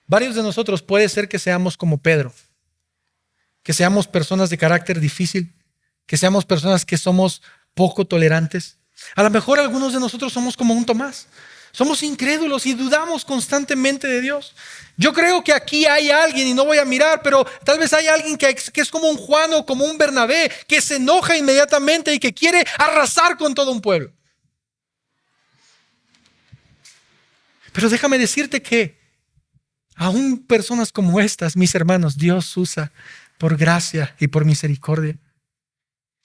Varios de nosotros puede ser que seamos como Pedro, que seamos personas de carácter difícil, que seamos personas que somos poco tolerantes. A lo mejor algunos de nosotros somos como un Tomás. Somos incrédulos y dudamos constantemente de Dios. Yo creo que aquí hay alguien, y no voy a mirar, pero tal vez hay alguien que es como un Juan o como un Bernabé, que se enoja inmediatamente y que quiere arrasar con todo un pueblo. Pero déjame decirte que aún personas como estas, mis hermanos, Dios usa por gracia y por misericordia.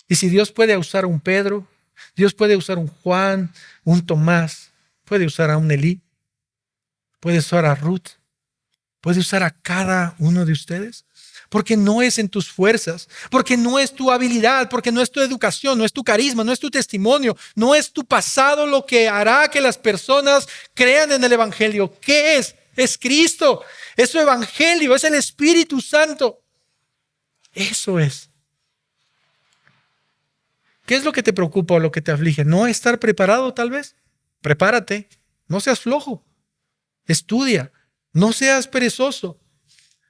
Y si Dios puede usar a un Pedro, Dios puede usar a un Juan, un Tomás, puede usar a un Elí, puede usar a Ruth, puede usar a cada uno de ustedes, porque no es en tus fuerzas, porque no es tu habilidad, porque no es tu educación, no es tu carisma, no es tu testimonio, no es tu pasado lo que hará que las personas crean en el Evangelio. ¿Qué es? Es Cristo, es su Evangelio, es el Espíritu Santo. Eso es. ¿Qué es lo que te preocupa o lo que te aflige? ¿No estar preparado tal vez? Prepárate, no seas flojo, estudia, no seas perezoso.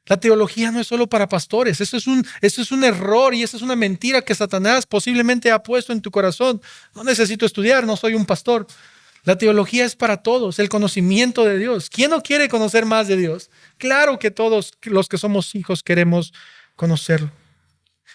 La teología no es solo para pastores, eso es un error y esa es una mentira que Satanás posiblemente ha puesto en tu corazón. No necesito estudiar, no soy un pastor. La teología es para todos, el conocimiento de Dios. ¿Quién no quiere conocer más de Dios? Claro que todos los que somos hijos queremos conocerlo.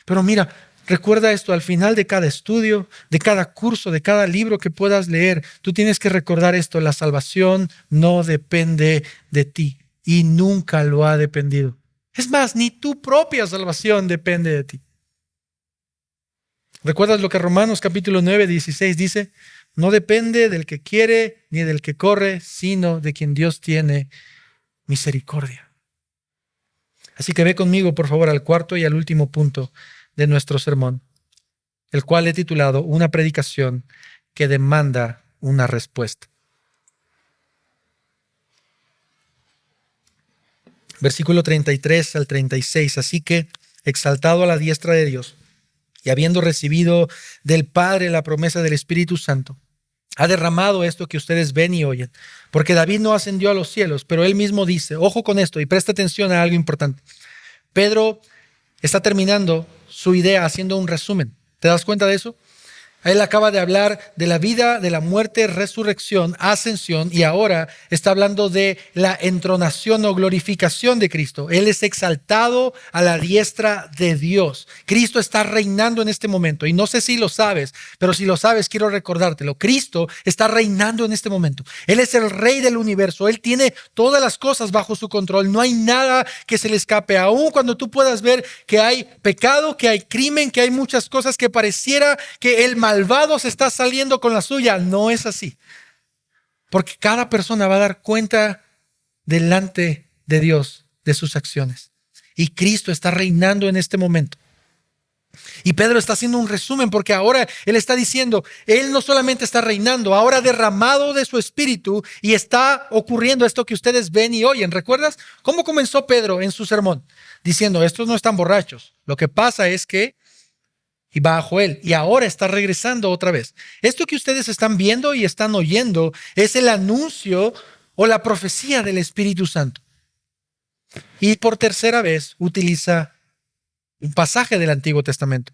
Pero mira, recuerda esto, al final de cada estudio, de cada curso, de cada libro que puedas leer, tú tienes que recordar esto: la salvación no depende de ti y nunca lo ha dependido. Es más, ni tu propia salvación depende de ti. ¿Recuerdas lo que Romanos capítulo 9, 16 dice? No depende del que quiere ni del que corre, sino de quien Dios tiene misericordia. Así que ve conmigo, por favor, al cuarto y al último punto de nuestro sermón, el cual he titulado Una predicación que demanda una respuesta. Versículo 33 al 36. Así que, exaltado a la diestra de Dios y habiendo recibido del Padre la promesa del Espíritu Santo, ha derramado esto que ustedes ven y oyen. Porque David no ascendió a los cielos, pero él mismo dice, ojo con esto y presta atención a algo importante. Pedro está terminando su idea haciendo un resumen. ¿Te das cuenta de eso? Él acaba de hablar de la vida, de la muerte, resurrección, ascensión, y ahora está hablando de la entronación o glorificación de Cristo. Él es exaltado a la diestra de Dios. Cristo está reinando en este momento, y no sé si lo sabes, pero si lo sabes, quiero recordártelo. Cristo está reinando en este momento. Él es el Rey del universo. Él tiene todas las cosas bajo su control. No hay nada que se le escape. Aun cuando tú puedas ver que hay pecado, que hay crimen, que hay muchas cosas que pareciera que el malvado se está saliendo con la suya, no es así. Porque cada persona va a dar cuenta delante de Dios de sus acciones. Y Cristo está reinando en este momento. Y Pedro está haciendo un resumen porque ahora él está diciendo, él no solamente está reinando, ahora derramado de su espíritu y está ocurriendo esto que ustedes ven y oyen. ¿Recuerdas cómo comenzó Pedro en su sermón? Diciendo, estos no están borrachos. Lo que pasa es que y bajo él, y ahora está regresando otra vez. Esto que ustedes están viendo y están oyendo es el anuncio o la profecía del Espíritu Santo. Y por tercera vez utiliza un pasaje del Antiguo Testamento.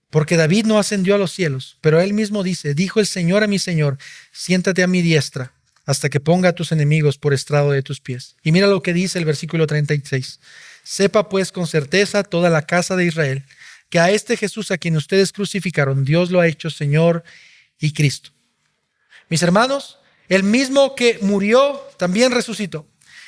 Porque David no ascendió a los cielos, pero él mismo dice, dijo el Señor a mi Señor, siéntate a mi diestra hasta que ponga a tus enemigos por estrado de tus pies. Y mira lo que dice el versículo 36. Sepa pues con certeza toda la casa de Israel, que a este Jesús a quien ustedes crucificaron, Dios lo ha hecho Señor y Cristo. Mis hermanos, el mismo que murió también resucitó.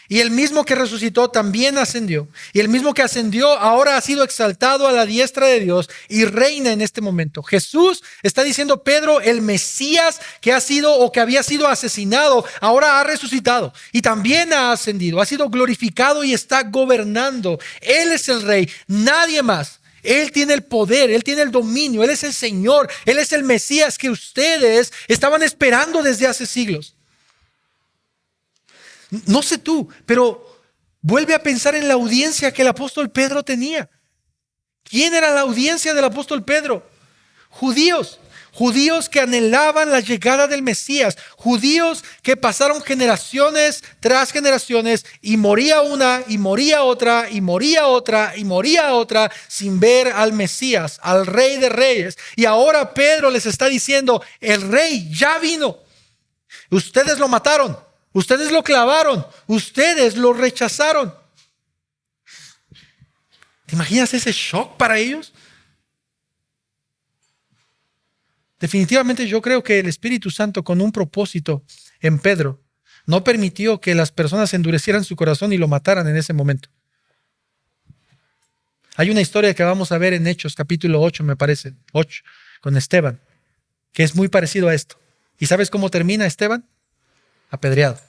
Y el mismo que resucitó también ascendió. Y el mismo que ascendió ahora ha sido exaltado a la diestra de Dios y reina en este momento. Jesús, está diciendo Pedro, el Mesías que ha sido o que había sido asesinado, ahora ha resucitado y también ha ascendido, ha sido glorificado y está gobernando. Él es el Rey, nadie más. Él tiene el poder, Él tiene el dominio, Él es el Señor, Él es el Mesías que ustedes estaban esperando desde hace siglos. No sé tú, pero vuelve a pensar en la audiencia que el apóstol Pedro tenía. ¿Quién era la audiencia del apóstol Pedro? Judíos. Judíos que anhelaban la llegada del Mesías. Judíos que pasaron generaciones tras generaciones y moría una, y moría otra, y moría otra, y moría otra sin ver al Mesías, al Rey de Reyes. Y ahora Pedro les está diciendo, el Rey ya vino. Ustedes lo mataron. Ustedes lo clavaron, ustedes lo rechazaron. ¿Te imaginas ese shock para ellos? Definitivamente yo creo que el Espíritu Santo, con un propósito en Pedro, no permitió que las personas endurecieran su corazón y lo mataran en ese momento. Hay una historia que vamos a ver en Hechos capítulo 8, me parece, 8, con Esteban, que es muy parecido a esto. ¿Y sabes cómo termina Esteban? Apedreado.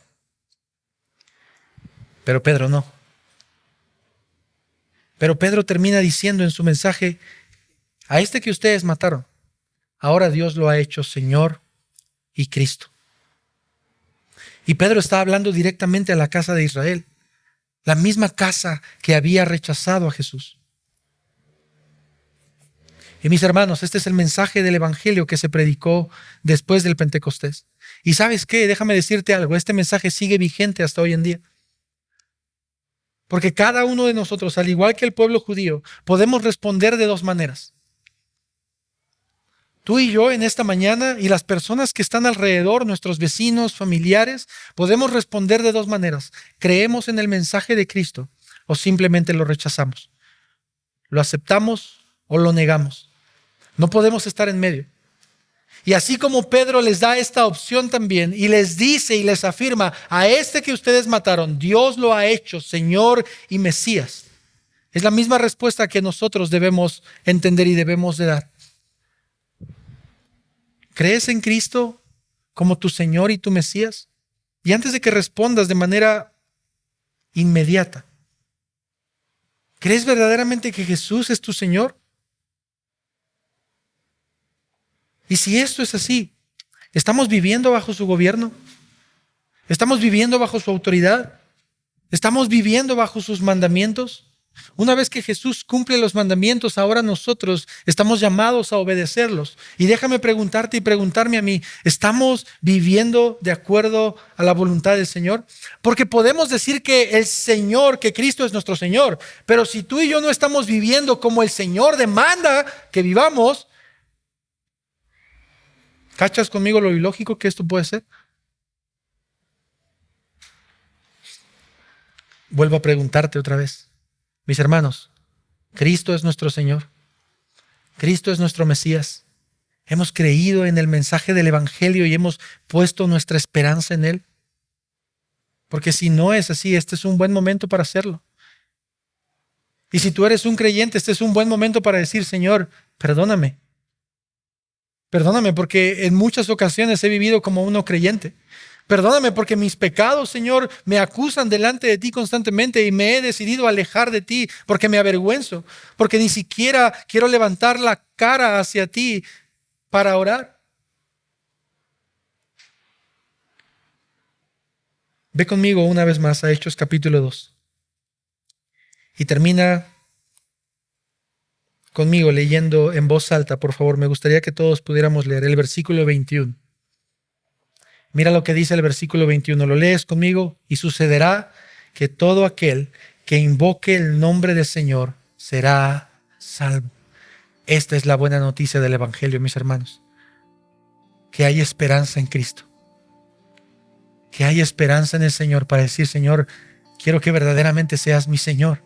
Pero Pedro no. Pero Pedro termina diciendo en su mensaje, a este que ustedes mataron, ahora Dios lo ha hecho Señor y Cristo. Y Pedro está hablando directamente a la casa de Israel, la misma casa que había rechazado a Jesús. Y mis hermanos, este es el mensaje del Evangelio que se predicó después del Pentecostés. Y ¿sabes qué? Déjame decirte algo, este mensaje sigue vigente hasta hoy en día. Porque cada uno de nosotros, al igual que el pueblo judío, podemos responder de dos maneras. Tú y yo en esta mañana y las personas que están alrededor, nuestros vecinos, familiares, podemos responder de dos maneras. ¿Creemos en el mensaje de Cristo o simplemente lo rechazamos? ¿Lo aceptamos o lo negamos? No podemos estar en medio. Y así como Pedro les da esta opción también y les dice y les afirma, a este que ustedes mataron, Dios lo ha hecho Señor y Mesías. Es la misma respuesta que nosotros debemos entender y debemos de dar. ¿Crees en Cristo como tu Señor y tu Mesías? Y antes de que respondas de manera inmediata, ¿crees verdaderamente que Jesús es tu Señor? Y si esto es así, ¿estamos viviendo bajo su gobierno? ¿Estamos viviendo bajo su autoridad? ¿Estamos viviendo bajo sus mandamientos? Una vez que Jesús cumple los mandamientos, ahora nosotros estamos llamados a obedecerlos. Y déjame preguntarte y preguntarme a mí, ¿estamos viviendo de acuerdo a la voluntad del Señor? Porque podemos decir que el Señor, que Cristo es nuestro Señor, pero si tú y yo no estamos viviendo como el Señor demanda que vivamos, ¿cachas conmigo lo ilógico que esto puede ser? Vuelvo a preguntarte otra vez. Mis hermanos, Cristo es nuestro Señor. Cristo es nuestro Mesías. Hemos creído en el mensaje del Evangelio y hemos puesto nuestra esperanza en Él. Porque si no es así, este es un buen momento para hacerlo. Y si tú eres un creyente, este es un buen momento para decir, Señor, perdóname. Perdóname porque en muchas ocasiones he vivido como un no creyente. Perdóname porque mis pecados, Señor, me acusan delante de ti constantemente y me he decidido alejar de ti porque me avergüenzo, porque ni siquiera quiero levantar la cara hacia ti para orar. Ve conmigo una vez más a Hechos capítulo 2 y termina conmigo leyendo en voz alta, por favor. Me gustaría que todos pudiéramos leer el versículo 21. Mira lo que dice el versículo 21. Lo lees conmigo. Y sucederá que todo aquel que invoque el nombre del Señor será salvo. Esta es la buena noticia del Evangelio, mis hermanos. Que hay esperanza en Cristo. Que hay esperanza en el Señor para decir, Señor, quiero que verdaderamente seas mi Señor.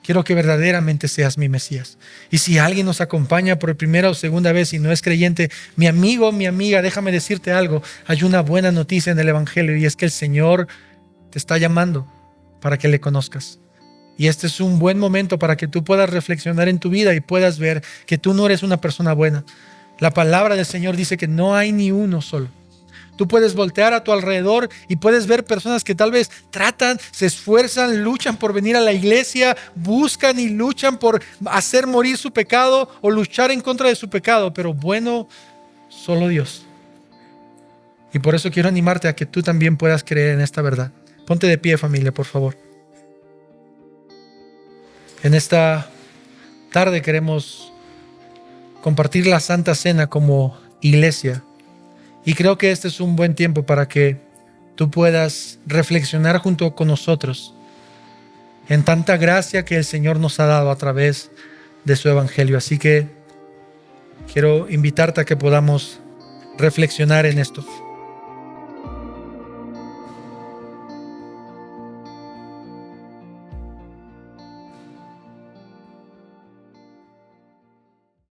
Quiero que verdaderamente seas mi Mesías. Y si alguien nos acompaña por primera o segunda vez y no es creyente, mi amigo, mi amiga, déjame decirte algo. Hay una buena noticia en el Evangelio y es que el Señor te está llamando. para que le conozcas. Y este es un buen momento para que tú puedas reflexionar en tu vida y puedas ver que tú no eres una persona buena. La palabra del Señor dice que no hay ni uno solo. Tú puedes voltear a tu alrededor y puedes ver personas que tal vez tratan, se esfuerzan, luchan por venir a la iglesia, buscan y luchan por hacer morir su pecado o luchar en contra de su pecado, pero bueno, solo Dios. Y por eso quiero animarte a que tú también puedas creer en esta verdad. Ponte de pie, familia, por favor. En esta tarde queremos compartir la Santa Cena como iglesia. Y creo que este es un buen tiempo para que tú puedas reflexionar junto con nosotros en tanta gracia que el Señor nos ha dado a través de su Evangelio. Así que quiero invitarte a que podamos reflexionar en esto.